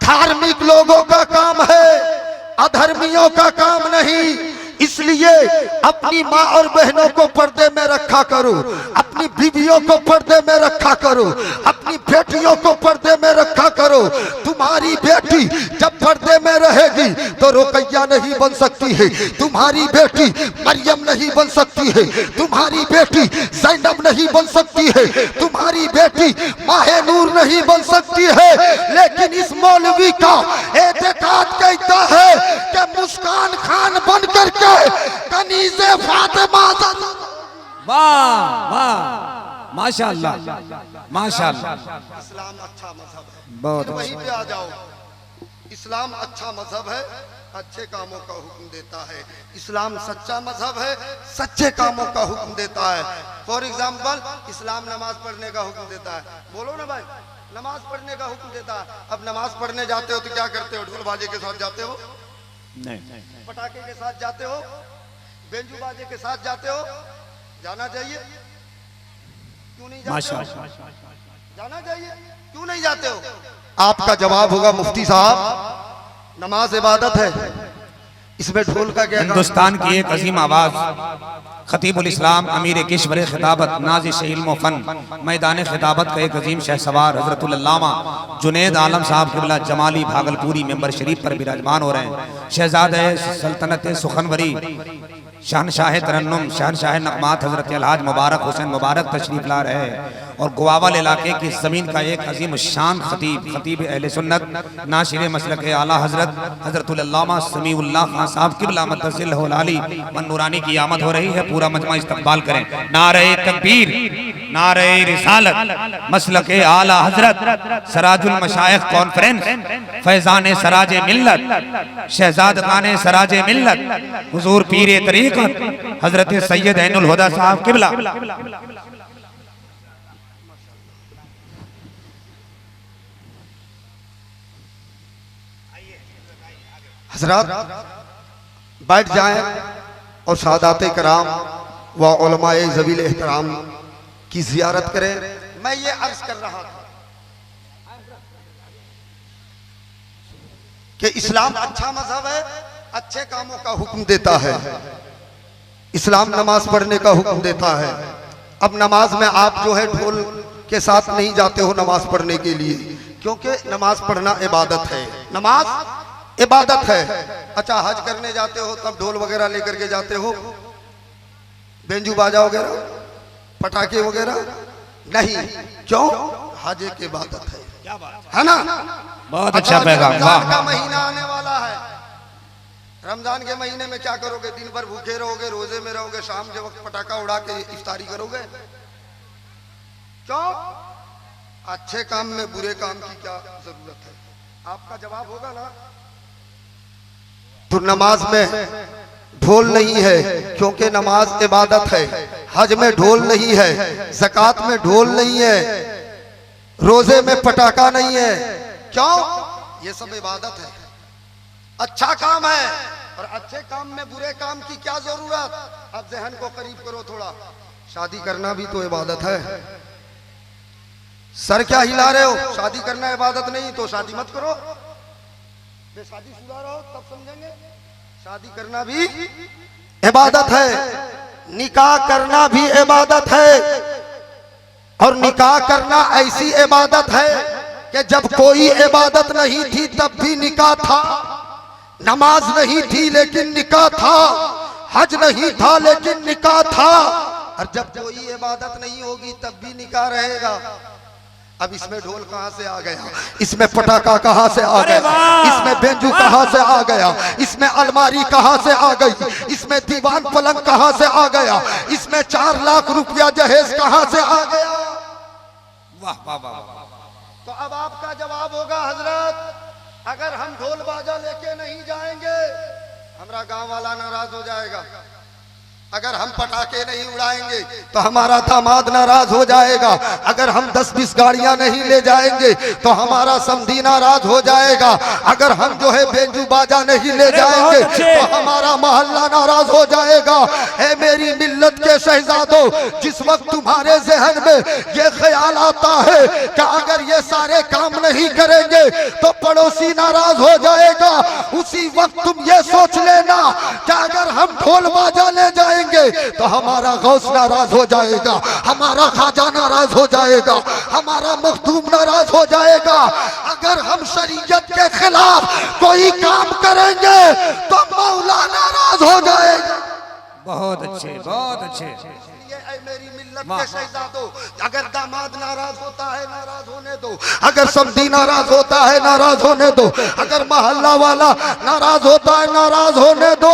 धार्मिक लोगों का काम है, अधर्मियों का काम नहीं। इसलिए अपनी माँ और बहनों को पर्दे में रखा करो, अपनी बीवियों को पर्दे में रखा करो, अपनी बेटियों को पर्दे में रखा करो। तुम्हारी बेटी जब पर्दे में रहेगी तो रुकैया नहीं बन सकती है, तुम्हारी बेटी मरियम नहीं बन सकती है, तुम्हारी बेटी ज़ैनब नहीं बन सकती है, तुम्हारी बेटी माहे नूर नहीं बन सकती है। लेकिन इस मौलवी का एतकाद कहता है कि मुस्कान खान बन करके कनीज़े फातिमा। वाह वाह, माशाअल्लाह माशाअल्लाह। इस्लाम अच्छा मजहब है, बहुत वहीं पे आ जाओ। इस्लाम अच्छा मजहब है, अच्छे कामों का हुक्म देता है। इस्लाम सच्चा मजहब है, सच्चे कामों का हुक्म देता है। फॉर एग्जाम्पल इस्लाम नमाज पढ़ने का हुक्म देता है। बोलो ना भाई, नमाज पढ़ने का हुक्म देता है। अब नमाज पढ़ने जाते हो तो क्या करते हो? ढोल बाजे के साथ जाते हो? नहीं। पटाखे के साथ जाते हो? बेंजू बाजे के साथ जाते हो? जाना चाहिए, क्यों नहीं जाते हो? जाना चाहिए, क्यों नहीं जाते हो? आपका जवाब होगा मुफ्ती साहब, नमाज इबादत है, इसमें ढोल का क्या? हिंदुस्तान की एक अजीम आवाज, खतीबुल इस्लाम, अमीर किश्वर खिताबत, नाज़िश इल्म व फन, मैदान खिताबत का एक अजीम शहसवार हजरतुल अल्लामा जुनैद आलम साहब क़िबला जमाली भागलपुरी मेंबर शरीफ पर विराजमान हो रहे हैं। शहजादे सल्तनत सुखनवरी, शहनशाह तरन्नुम, शहनशाह नगमात हजरत अलहाज मुबारक हुसैन मुबारक तशरीफ ला रहे हैं। और ग्वावल इलाके की ज़मीन का एक अजीम शान खतीब अहले सुन्नत नाशिर मसलक आला हजरत हजरतुल अल्लामा समीउल्लाह खान साहब क़िबला मद्दसिल्लहुल आली वन नूरानी की आमद हो रही है। पूरा मजमा इस्तकबाल करें। नारे तकबीर, नारे रिसालत, मसलक आला हजरत, सराजुल मशाइख कॉन्फ्रेंस, फैजान सराज मिल्लत, शहजादगान सराज मिल्लत, हुजूर पीर तरीक़त हजरत सैयद ऐनुल हुदा साहब क़िबला। हजरात बैठ जाएं और सादात कराम व उलमाए ज़वील एहतराम की ज़ियारत करें। मैं ये अर्ज कर रहा था कि इस्लाम अच्छा मजहब है, अच्छे कामों का हुक्म देता है। इस्लाम नमाज पढ़ने का हुक्म देता है। अब नमाज में आप जो है ढोल के साथ नहीं जाते हो नमाज पढ़ने के लिए, क्योंकि नमाज पढ़ना इबादत है, नमाज इबादत है। अच्छा, हज करने जाते हो तब ढोल वगैरह लेकर के जाते हो, बेंजू बाजा वगैरह, पटाखे वगैरह नहीं, क्यों? हज एक इबादत है ना? बहुत अच्छा पैगाम। रमजान का महीना आने वाला है। रमजान के महीने में क्या करोगे? दिन भर भूखे रहोगे, रोजे में रहोगे, शाम के वक्त पटाखा उड़ा के इफ्तारी करोगे। क्यों? अच्छे काम में बुरे काम की क्या जरूरत है? आपका जवाब होगा ना। तो नमाज में ढोल नहीं है क्योंकि नमाज इबादत है। हज में ढोल नहीं है, ज़कात में ढोल नहीं है, रोजे में पटाखा नहीं है। क्यों? ये सब इबादत है, अच्छा काम है। और अच्छे काम में बुरे काम की क्या जरूरत? अब जहन को करीब करो थोड़ा। शादी करना भी तो इबादत है। सर क्या हिला रहे हो? शादी करना इबादत नहीं तो शादी मत करो। शादी शुदा रहो तब समझेंगे। शादी करना भी इबादत है, निकाह करना भी इबादत है। और निकाह करना ऐसी इबादत है कि जब कोई इबादत नहीं थी तब भी निकाह था। नमाज नहीं थी लेकिन निकाह था, हज नहीं था लेकिन निकाह था। और जब कोई इबादत नहीं होगी तब भी निकाह रहेगा। अब इसमें ढोल कहां से आ गया? इसमें पटाखा कहां से आ गया? इसमें बेंजू कहां से आ गया? इसमें अलमारी कहां से आ गई? इसमें दीवान पलंग कहां से आ गया? इसमें 4 लाख रुपया जहेज कहां से आ गया? वाह वाह वाह। तो अब आपका जवाब होगा, हजरत अगर हम ढोल बाजा लेके नहीं जाएंगे हमारा गांव वाला नाराज हो जाएगा। अगर हम पटाखे नहीं उड़ाएंगे तो हमारा दामाद नाराज हो जाएगा। अगर हम 10-20 गाड़ियां नहीं ले जाएंगे तो हमारा समधी नाराज हो जाएगा। अगर हम जो है बेंजू बाजा नहीं ले जाएंगे तो हमारा मोहल्ला नाराज हो जाएगा। ऐ मेरी मिल्लत के शहजादों, जिस वक्त तुम्हारे जहन में ये ख्याल आता है कि अगर ये सारे काम नहीं करेंगे तो पड़ोसी नाराज हो जाएगा, उसी वक्त तुम ये सोच लेना कि अगर हम ढोल बाजा ले जाएंगे तो हमारा गौस नाराज हो जाएगा, हमारा खाजा नाराज हो जाएगा, हमारा मखदूम नाराज हो जाएगा। अगर हम शरीयत के खिलाफ कोई काम करेंगे तो मौला नाराज हो जाएगा। बहुत अच्छे, बहुत अच्छे। मेरी मिल्लत के शहजादों, अगर दामाद नाराज होता है नाराज होने दो, अगर समधी नाराज होता है नाराज होने दो, अगर मोहल्ला वाला नाराज होता है नाराज होने दो।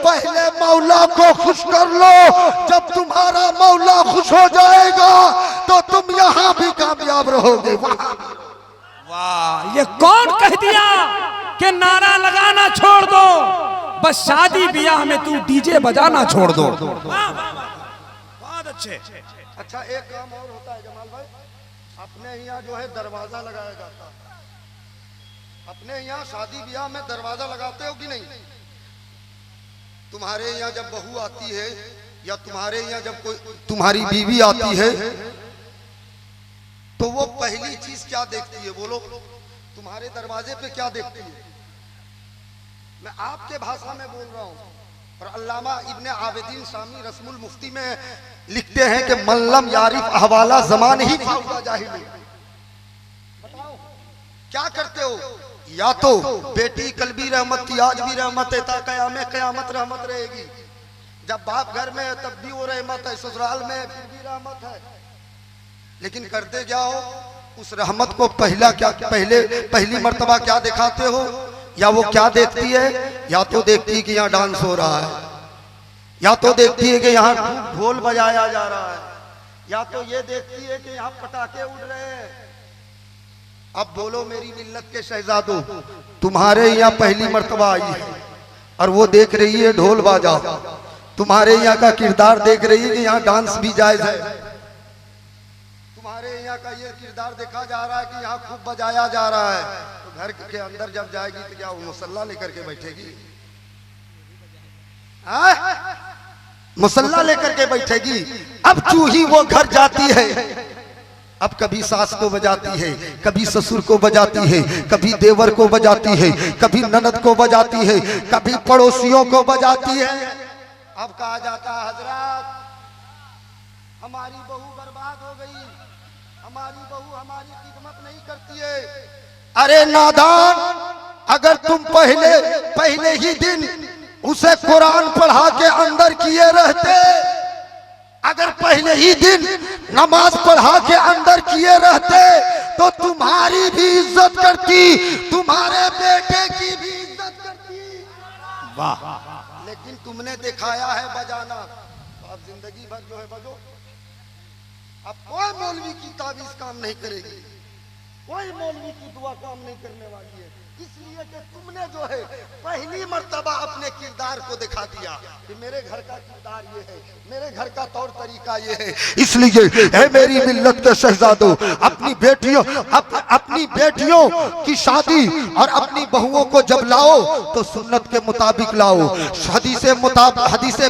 पहले मौला को खुश कर लो, जब तुम्हारा मौला खुश हो जाएगा तो तुम यहाँ भी कामयाब रहोगे। वाह, ये कौन कह दिया कि नारा लगाना छोड़ दो, बस शादी ब्याह में तू डीजे बजाना छोड़ दो। अच्छे। अच्छा, एक काम और होता है जमाल भाई, अपने यहाँ जो है दरवाजा लगाया जाता है। अपने यहाँ शादी ब्याह में दरवाजा लगाते हो कि नहीं? तुम्हारे यहाँ जब बहू आती है या तुम्हारे यहाँ जब कोई तुम्हारी बीवी आती है तो वो पहली चीज क्या देखती है? बोलो, तुम्हारे दरवाजे पे क्या देखती है? मैं आपके भाषा में बोल रहा हूँ। और अल्लामा इब्ने आबिदीन शामी रस्मुल मुफ्ती में लिखते हैं कि मल्लम यारिफ अहवाला जमान ही फाउदा जाहिल। बताओ क्या करते हो? या तो बेटी कल भी रहमत थी आज भी रहमत है, ता कयामत रहमत रहेगी। जब बाप घर में है तब भी वो रहमत है, ससुराल में फिर भी रहमत है। लेकिन करते क्या हो, उस रहमत को पहली मर्तबा क्या दिखाते हो, या वो क्या देखती है, या तो देखती है कि यहाँ डांस हो रहा है, या तो देखती है कि यहाँ ढोल बजाया जा रहा है, या तो ये देखती है कि यहाँ पटाखे उड़ रहे हैं। अब बोलो मेरी मिल्लत के शहजादों, तुम्हारे यहाँ पहली मर्तबा आई है और वो देख रही है ढोल बाजा, तुम्हारे यहाँ का किरदार देख रही है कि यहाँ डांस भी जायज है, तुम्हारे यहाँ का ये किरदार देखा जा रहा है कि यहाँ खूब बजाया जा रहा है, तो घर के अंदर जब जाएगी तो क्या वो मुसल्ला लेकर के बैठेगी? मुसल्ला लेकर के बैठेगी। अब चूही वो घर जाती है, अब कभी सास को बजाती है, कभी ससुर को बजाती है, कभी देवर को बजाती है, कभी ननद को बजाती है, कभी पड़ोसियों को बजाती है। अब कहा जाता है हजरत हमारी बहू बर्बाद हो गई, हमारी बहू हमारी खिदमत नहीं करती है। अरे नादान, अगर तुम पहले ही दिन उसे कुरान पढ़ा के अंदर किए रहते, अगर पहले ही दिन नमाज पढ़ा के अंदर किए रहते तो तुम्हारी भी इज्जत करती, तुम्हारे बेटे की भी इज्जत करती। वाह! लेकिन तुमने दिखाया है बजाना, तो अब जिंदगी भर जो है बजो। अब कोई मौलवी की ताबीज काम नहीं करेगी, कोई मौलवी की दुआ काम नहीं करने वाली है, इसलिए कि तुमने जो है पहली मर्तबा अपने किरदार को दिखा दिया कि मेरे घर का किरदार ये है, मेरे घर का तौर तरीका ये है। इसलिए है मेरी मिल्लत के शहजादों, अपनी बेटियों की शादी और अपनी बहुओं को जब लाओ तो सुन्नत के मुताबिक लाओ। हदीस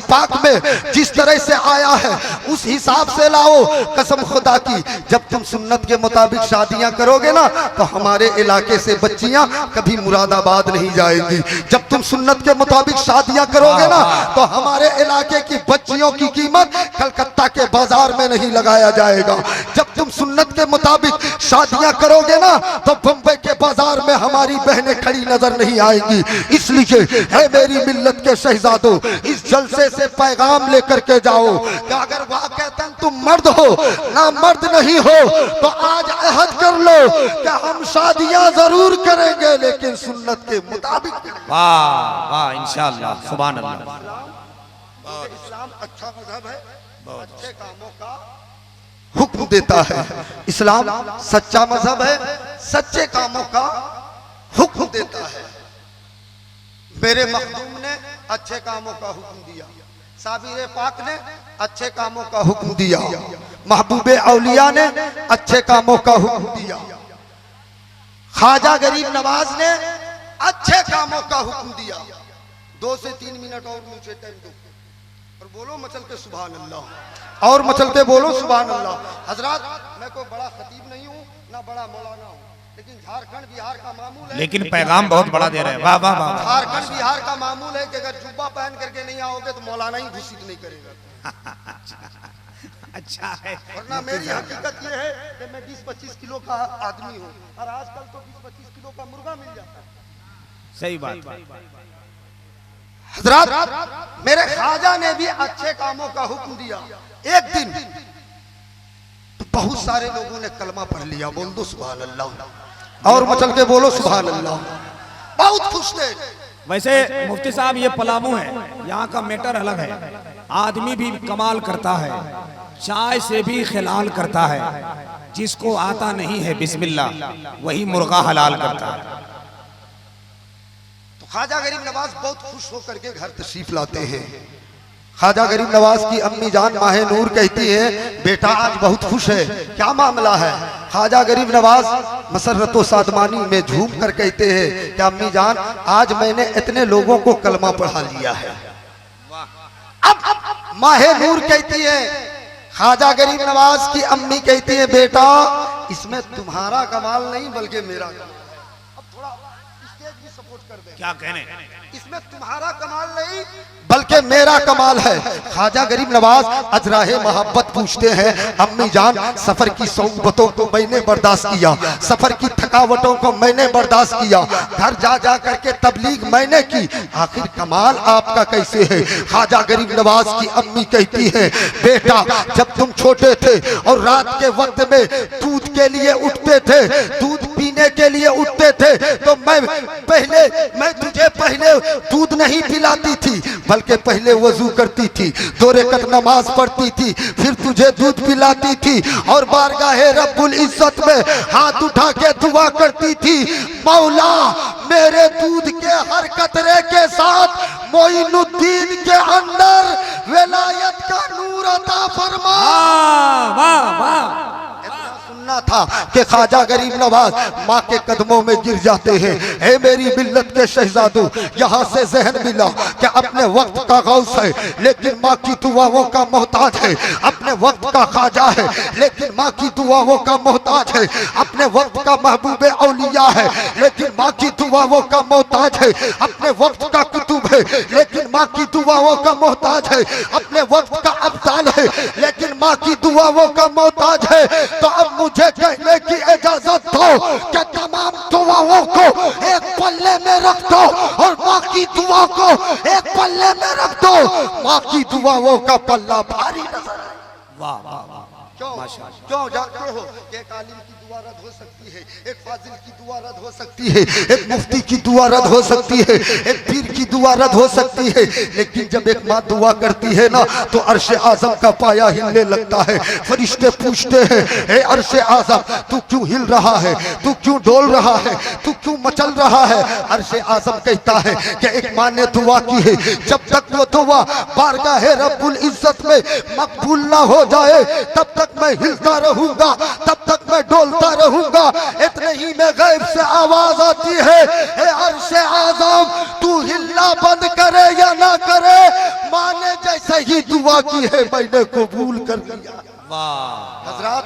पाक में जिस तरह से आया है उस हिसाब से लाओ। कसम खुदा की, जब तुम सुन्नत के मुताबिक शादियां करोगे ना तो हमारे इलाके से बच्चियां कभी मुरादाबाद नहीं जाएंगी। जब तुम सुन्नत के मुताबिक शादियां करोगे ना तो हमारे इलाके की बच्चियों की कीमत कलकत्ता के बाजार में नहीं लगाया जाएगा। जब तुम सुन्नत के मुताबिक शादियां करोगे ना तो बंबई के बाजार में हमारी बहनें खड़ी नजर नहीं आएंगी। इसलिए है मेरी मिल्लत के शहजादों, इस जलसे से पैगाम लेकर के जाओ कि अगर वाकईतन तुम मर्द हो ना मर्द नहीं हो तो आज अहद कर लो कि हम शादियां जरूर करेंगे लेकिन सुन्नत के मुताबिक। वाह वाह, इंशाअल्लाह, सुभान अल्लाह। इस्लाम अच्छा मजहब है, अच्छे कामों का हुक्म देता है। इस्लाम सच्चा मजहब है, सच्चे कामों का हुक्म देता है। मेरे मखदूम ने अच्छे कामों का हुक्म दिया, साबिर पाक ने अच्छे कामों का हुक्म दिया, महबूबे औलिया ने अच्छे कामों का हुक्म दिया, ख्वाजा गरीब नवाज ने अच्छे कामों का हुक्म दिया। 2 से 3 मिनट और मुझे टाइम दो और बोलो मचल के सुभान अल्लाह, और मचल के बोलो सुभान अल्लाह। हजरात, मैं कोई बड़ा खतीब नहीं हूँ ना बड़ा मौलाना हूँ, लेकिन झारखंड बिहार का मामूल है, लेकिन पैगाम बहुत बड़ा दे रहे हैं। वाह वाह वाह। झारखंड बिहार का मामूल है कि अगर जुब्बा पहन करके नहीं आओगे तो मौलाना ही घोषित नहीं करेगा। अच्छा है, वरना मेरी हकीकत ये है कि मैं 20-25 किलो का आदमी हूँ और आजकल तो 20-25 किलो का मुर्गा मिल जाता है। सही बात। हजरात, मेरे ख्वाजा ने भी अच्छे कामों का हुक्म दिया। एक दिन तो बहुत सारे लोगों ने कलमा पढ़ लिया, बोल दो सुभान अल्लाह, और मचल के बोलो सुभान अल्लाह। बहुत खुश थे। वैसे मुफ्ती साहब, ये पलामू है, यहाँ का मैटर अलग है। आदमी भी कमाल करता है, चाय से भी खिलाल करता है, जिसको आता नहीं है बिस्मिल्लाह वही मुर्गा हलाल करता है। तो ख्वाजा गरीब नवाज बहुत खुश होकर के घर तशरीफ लाते हैं। ख्वाजा गरीब नवाज की अम्मी जान माहे नूर कहती है, बेटा आज बहुत खुश है, क्या मामला है? ख्वाजा गरीब नवाज मसरत व सादमानी में झूम कर कहते हैं कि अम्मी जान, आज मैंने इतने लोगों को कलमा पढ़ा लिया है। अब माहे नूर कहती है, ख्वाजा गरीब नवाज की अम्मी कहती है, बेटा इसमें तुम्हारा कमाल नहीं बल्कि मेरा कमाल है। अब थोड़ा स्टेज भी सपोर्ट कर दे। क्या कहने? इसमें तुम्हारा कमाल नहीं बल्कि मेरा कमाल है। ख्वाजा गरीब नवाज अजराहे मोहब्बत पूछते हैं, अम्मी जान सफर की सोबतों को मैंने बर्दाश्त किया, सफर की थकावटों को मैंने बर्दाश्त किया, घर जा जा करके तबलीग मैंने की, आखिर कमाल आपका कैसे है? ख्वाजा गरीब नवाज की अम्मी कहती है, बेटा जब तुम छोटे थे और रात के वक्त में दूध के लिए उठते थे, दूध पीने के लिए उठते थे, तो मैं तुझे पहले दूध नहीं पिलाती थी बल्कि पहले वजू करती थी, 2 रकात नमाज पढ़ती थी, फिर तुझे दूध पिलाती थी और बारगाहे रब्बुल इज्जत में हाथ उठा के दुआ करती थी, मौला मेरे दूध के हर कतरे के साथ मोइनुद्दीन के अंदर विलायत का नूर अता फरमा। वाह वाह। सुनना था कि ख्वाजा गरीब नवाज माँ के कदमों में गिर जाते हैं। हे मेरी मिल्लत के शहजादों, यहाँ से जहन मिला कि अपने वक्त का गौस है लेकिन माँ की दुआओं का मोहताज है, अपने वक्त का ख्वाजा है लेकिन माँ की दुआओं का मोहताज है, अपने वक्त का महबूब औलिया है लेकिन माँ की दुआओं का मोहताज है, अपने वक्त का कुतुब है लेकिन माँ की दुआओं का मोहताज है, अपने वक्त का अब्दाल है लेकिन माँ की दुआओं का मोहताज है। तो अब मुझे कहने की इजाजत दो कि तमाम दुआओं को एक पल्ले में रख दो और माँ की दुआ को एक पल्ले में रख दो। माँ की दुआओं का पल्ला भारी नजर आए। वाह वाह वाह। क्यों जानते हो? एक आलिम की दुआ रद्द हो सकती है, एक फाजिल की दुआ रद्द हो सकती है, एक मुफ्ती की दुआ रद्द हो सकती है, एक पीर की दुआ रद्द हो सकती है, लेकिन जब एक माँ दुआ करती है ना तो अर्शे आजम का पाया हिलने लगता है। फरिश्ते पूछते हैं, हे अर्शे आजम तू क्यों हिल रहा है, तू क्यों डोल रहा है, तू क्यों मचल रहा है? अर्शे आजम कहता है कि एक माँ ने दुआ की है, जब तक वो दुआ बारगाहे रब्बुल इज्जत में मकबूल ना हो जाए तब तक मैं हिलता रहूंगा, तब तक मैं डोलता रहूंगा। इतने ही में गैब से आवाज आती है, हे अर्शे आज़म तू हिलना बंद करे या ना करे, माँ ने जैसे ही दुआ की है मैंने कबूल कर लिया। वाह हजरात,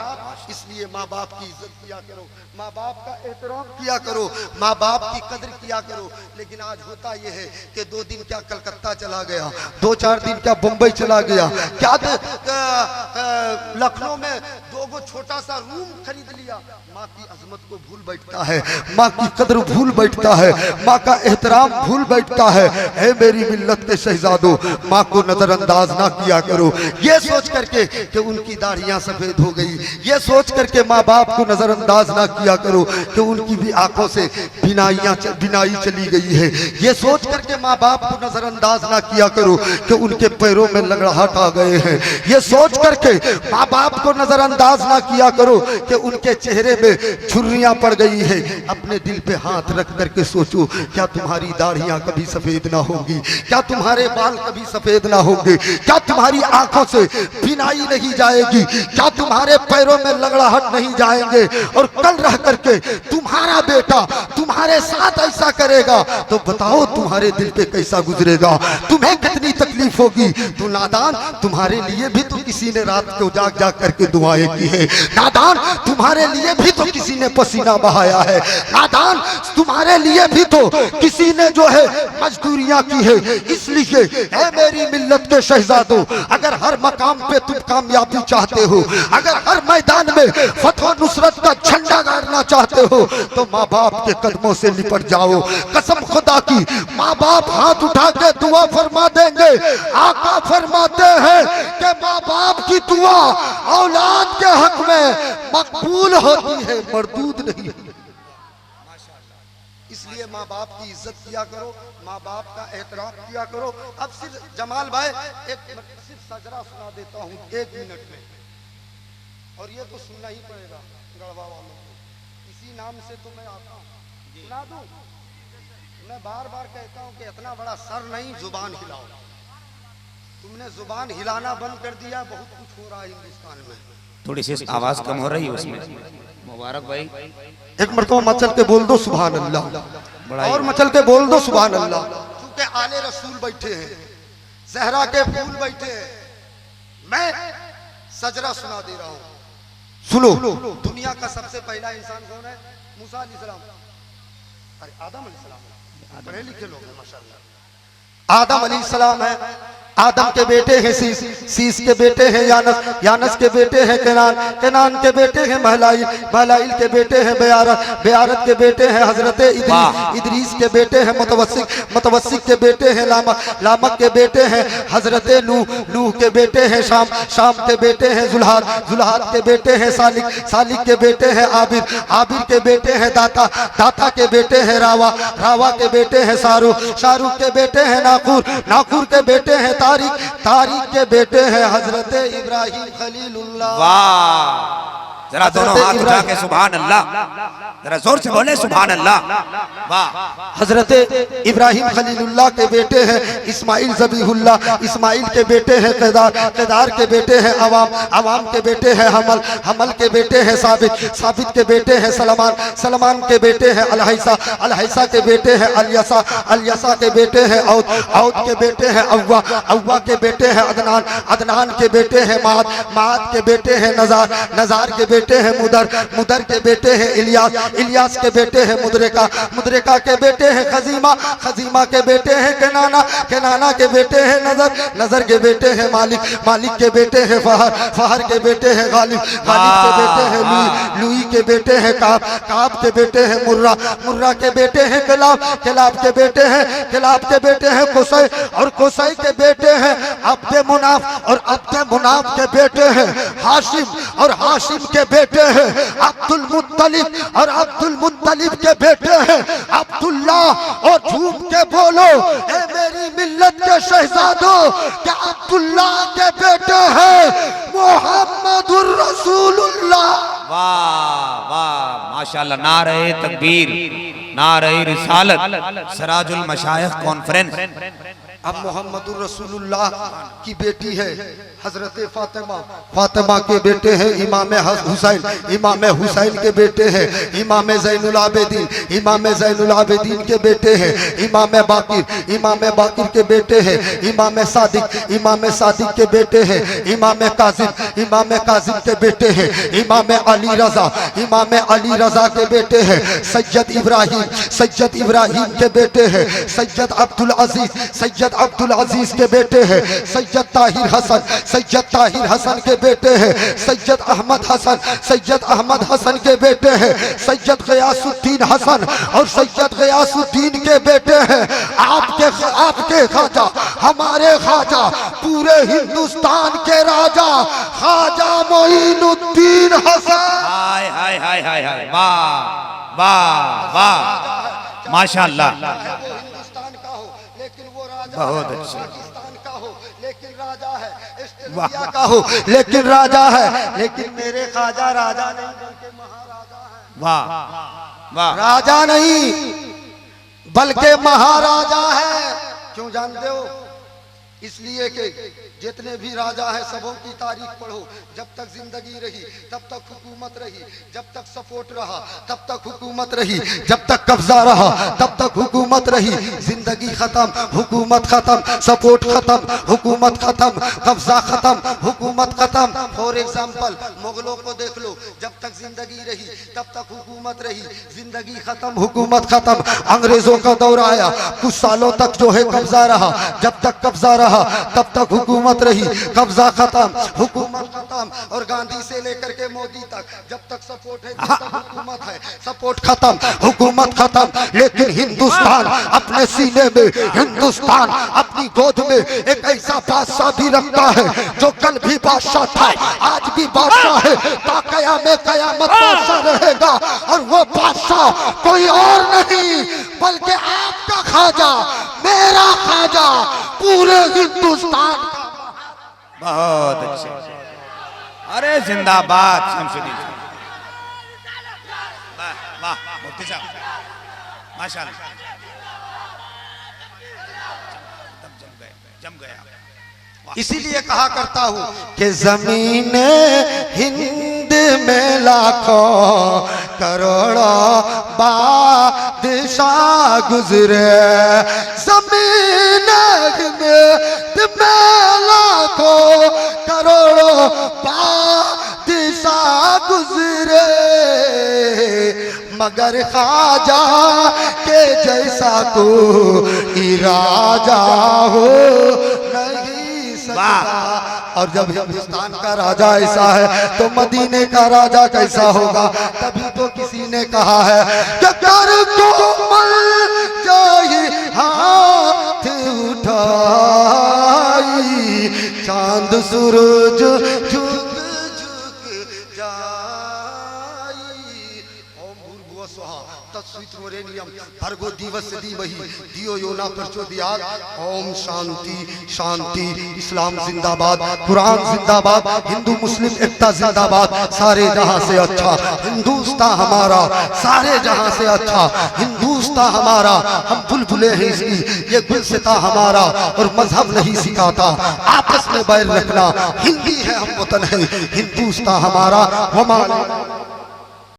इसलिए माँ बाप की इज्जत किया करो, माँ बाप का एहतराम किया करो, माँ बाप की कदर किया करो। लेकिन आज होता यह है कि 2 दिन क्या कलकत्ता चला गया, 2-4 दिन क्या मुंबई चला गया, क्या लखनऊ में 2 छोटा सा रूम खरीद लिया, माँ की अजमत को भूल बैठता है, माँ की कदर भूल बैठता है, माँ का एहतराम भूल बैठता है। हे मेरी मिल्लत के शहजादों, माँ को नजरअंदाज ना किया करो ये सोच करके कि उनकी दाढ़ियां सफेद हो गई, ये सोच करके माँ बाप को नजरअंदाज ना किया करो कि उनकी भी आंखों से बिनाई चली गई है, ये सोच करके माँ बाप को नजरअंदाज ना किया करो कि उनके पैरों में लंगड़ाहट आ गए हैं, ये सोच करके माँ बाप को नजरअंदाज ना किया करो कि उनके चेहरे में झुर्रियां पड़ गई है। अपने दिल पे हाथ रख करके सोचो, क्या तुम्हारी दाढ़ियां कभी सफेद ना होंगी, क्या तुम्हारे बाल कभी सफेद ना होंगे, क्या तुम्हारी आंखों से बिनाई नहीं जाएगी, क्या तुम्हारे पैरों में लंगड़ाहट नहीं जाएंगे, और कल रह करके तुम्हारा बेटा तुम्हारे साथ ऐसा करेगा तो बताओ तुम्हारे दिल पे कैसा गुजरेगा, तुम्हें कितनी तकलीफ होगी। तो नादान, तुम्हारे लिए भी तो किसी ने रात को जाग जाग करके दुआएं की है, नादान तुम्हारे लिए भी तो किसी ने पसीना बहाया है, नादान तुम्हारे लिए भी तो किसी ने जो है मजदूरियां की है। इसलिए है मेरी मिल्लत के शहजादों, अगर हर मकाम पे तुम कामयाबी चाहते हो, अगर हर मैदान में फतह नुसरत का झंडा गाड़ना चाहते हो तो माँ बाप के कदमों से लिपट जाओ। कसम खुदा की, माँ बाप हाथ उठा के दुआ फरमा देंगे। आका फरमाते हैं कि माँ बाप की दुआ औलाद के हक में मकबूल होती है, मरदूद नहीं। इसलिए माँ बाप की इज्जत किया करो, माँ बाप का एहतराम किया करो। अब सिर्फ जमाल भाई सिर्फ सजरा सुना देता हूँ 1 मिनट में, और ये तो सुनना ही पड़ेगा गढ़वा वालों को, इसी नाम से तो मैं आता हूँ, सुना दूं। मैं बार बार कहता हूँ कि इतना बड़ा सर नहीं, जुबान हिलाओ। तुमने जुबान हिलाना बंद कर दिया, बहुत कुछ हो रहा है हिंदुस्तान में। थोड़ी सी आवाज कम हो रही है उसमें। मुबारक भाई, एक मरतबा मचल के बोल दो सुभान अल्लाह, और मचल के बोल दो सुभान अल्लाह। क्योंकि आले रसूल बैठे हैं, सहरा के फूल बैठे हैं, मैं सजरा सुना दे रहा हूँ। सुनो, दुनिया का सबसे पहला इंसान कौन है? मूसा अलैहिस्सलाम, अरे आदम अलैहिस्सलाम। पढ़े लिखे लोग हैं माशाल्लाह। आदम अलैहिस्सलाम है, आदम के बेटे हैं शीश, शीश के बेटे हैं यानस, यानस के बेटे हैं केनान, केनान के बेटे हैं महलाइल, महलाइल के बेटे हैं बेयारत, बेयारत के बेटे हैं हजरत इदरीस, इदरीस के बेटे हैं मुतवस्सिक, मुतवस्सिक के बेटे हैं लामक, लामक के बेटे हैं हजरत नूह, नूह के बेटे हैं शाम, शाम के बेटे हैं जुल्हाद, जुल्हाद के बेटे हैं सालिक, सालिक के बेटे हैं आबिर, आबिर के बेटे हैं दाता, दाता के बेटे हैं रावा, रावा के बेटे हैं शाहरुख, शाहरुख के बेटे हैं नाकूर, नाकूर के बेटे हैं तारिक, तारिक के बेटे हैं हजरत इब्राहिम खलीलुल्लाह। वाह, जरा दोनों हाथ उठा के सुभान अल्लाह, जरा जोर से बोले सुभान अल्लाह। वाह, हजरत इब्राहिम खलीलुल्लाह के बेटे हैं इस्माइल ज़बीहुल्लाह, इस्माइल के बेटे हैं केदार, केदार के बेटे हैं अवाम, अवाम के बेटे हैं हमल, हमल के बेटे हैं साबित, साबित के बेटे हैं सलमान, सलमान के बेटे हैं अलहैसा, अलहैसा के बेटे हैं अलियसा, अलियसा के बेटे हैं औद, औद के बेटे हैं अव्वा, अव्वा के बेटे हैं अदनान, अदनान के बेटे हैं माद, माद के बेटे हैं नजार, नजार के बेटे हैं मुदर, मुदर के बेटे हैं इलियास, इलियास के बेटे हैं मुदरिका, मुदरिका के बेटे हैं खजीमा, खजीमा के बेटे हैं केनाना, केनाना के बेटे हैं नजर, नजर के बेटे हैं मालिक, मालिक के बेटे हैं फहर, फहर के बेटे हैं गालिब, गालिब के बेटे हैं लुई, लुई के बेटे हैं काब, काब के बेटे हैं मुर्रा, मुर्रा के बेटे हैं किलाब, किलाब के बेटे हैं, किलाब के बेटे हैं कुसै, और कुसै के बेटे हैं अब्दे मुनाफ, और अब्दे मुनाफ के बेटे हैं हाशिम, और हाशिम के बेटे हैं अब्दुल मुत्तलिब, और अब्दुल मुत्तलिब के बेटे हैं अब्दुल्ला। और झूम के बोलो ए मेरी मिल्लत के शहजादों, क्या अब्दुल्ला के बेटे हैं मोहम्मदुर रसूलुल्लाह। वाह वाह, माशाल्लाह, नारे तकबीर, नारे रिसालत, सिराजुल मशाइख कॉन्फ्रेंस। अब मोहम्मदुर रसूलुल्लाह की बेटी है हजरत फातिमा, फातिमा के बेटे हैं इमाम हुसैन, इमाम हुसैन के बेटे हैं इमाम ज़ैनुल आबिदीन, इमाम ज़ैनुल आबिदीन के बेटे हैं इमाम बाकिर, इमाम बाकिर के बेटे हैं इमाम सादिक, इमाम सादिक के बेटे हैं इमाम कासिम, इमाम कासिम के बेटे हैं इमाम अली रजा, इमाम अली रजा के बेटे हैं सैयद इब्राहिम, सैयद इब्राहिम के बेटे हैं सैयद अब्दुल अजीज, सैयद अब्दुल अजीज के बेटे हैं सैयद ताहिर हसन, सैयद ताहिर हसन के बेटे हैं सैयद अहमद हसन, सैयद अहमद हसन के बेटे हैं सैयद गयासुद्दीन हसन, और सैयद गयासुद्दीन के बेटे हैं आपके ख्वाजा, हमारे ख्वाजा, पूरे हिंदुस्तान के राजा ख्वाजा मोइनुद्दीन हसन। हाय हाय हाय हाय हाय, वाह वाह वाह, माशाल्लाह, हिंदुस्तान का हो लेकिन वो राजा बहुत अच्छा, पाकिस्तान का हो लेकिन राजा है, ऑस्ट्रेलिया का हो लेकिन राजा है, लेकिन मेरे ख्वाजा राजा नहीं बल्कि महाराजा है। वाह वाह, राजा नहीं बल्कि महाराजा है। क्यों जानते हो? इसलिए कि जितने भी राजा हैं सबों की तारीफ पढ़ो, जब तक जिंदगी रही तब तक हुकूमत रही, जब तक सपोर्ट रहा तब तक हुकूमत रही, जब तक कब्जा रहा तब तक हुकूमत रही। जिंदगी खत्म, हुकूमत खत्म, सपोर्ट खत्म, हुकूमत खत्म, कब्जा खत्म, हुकूमत खत्म। फॉर एग्जाम्पल मुगलों को देख लो, जब तक जिंदगी रही तब तक हुकूमत रही, जिंदगी खत्म, हुकूमत खत्म। अंग्रेजों का दौर आया, कुछ सालों तक जो है कब्जा रहा, जब तक कब्जा रहा तब तक हुकूमत रही, कब्जा खत्म, हुकूमत खत्म। और गांधी से लेकर के मोदी तक जब तक सपोर्ट है जब तक हुकूमत है, सपोर्ट खत्म, हुकूमत खत्म। लेकिन हिंदुस्तान अपने सीने में, हिंदुस्तान अपनी गोद में एक ऐसा बादशाह भी रखता है जो कल भी बादशाह था, आज भी बादशाह है, ता कयामत बादशाह रहेगा। और वो बादशाह कोई और नहीं बल्कि आपका ख्वाजा, मेरा ख्वाजा, पूरे हिंदुस्तान का। बहुत अच्छे, अरे जिंदाबाद शमसुद्दीन, वाह वाह, मुफ्ती साहब माशाल्लाह, जम गया। इसीलिए कहा करता हूँ कि ज़मीने हिंद में लाखों करोड़ों बादशाह गुजरे, ज़मीने हिंद में लाखों करोड़ों बादशाह गुजरे, मगर ख्वाजा के जैसा कोई राजा हो नहीं सकता। और जब हिंदुस्तान का राजा ऐसा है तो मदीने का राजा कैसा होगा। तभी तो किसी ने कहा है कि कर कोमल जाए हाथ उठाई, चांद सूरज झुक झुक जाई। ओम भूर्भुवः स्वः तत्सवितुर्वरेण्यं भर्गो दिवस्य धीमहि धियो यो न प्रचोदयात्। ओम शांति शांति। इस्लाम जिंदाबाद, कुरान जिंदाबाद, हिंदू मुस्लिम एकता जिंदाबाद। सारे जहां से अच्छा हिंदुस्तान हमारा, सारे जहां से अच्छा हिंदुस्तान हमारा। हम बुलबुले हैं इसकी, ये गुलसिता हमारा, और मजहब नहीं सिखाता आपस में बैर रखना। हिंदी है हम वतन है, हिंदुस्तान हमारा। वमा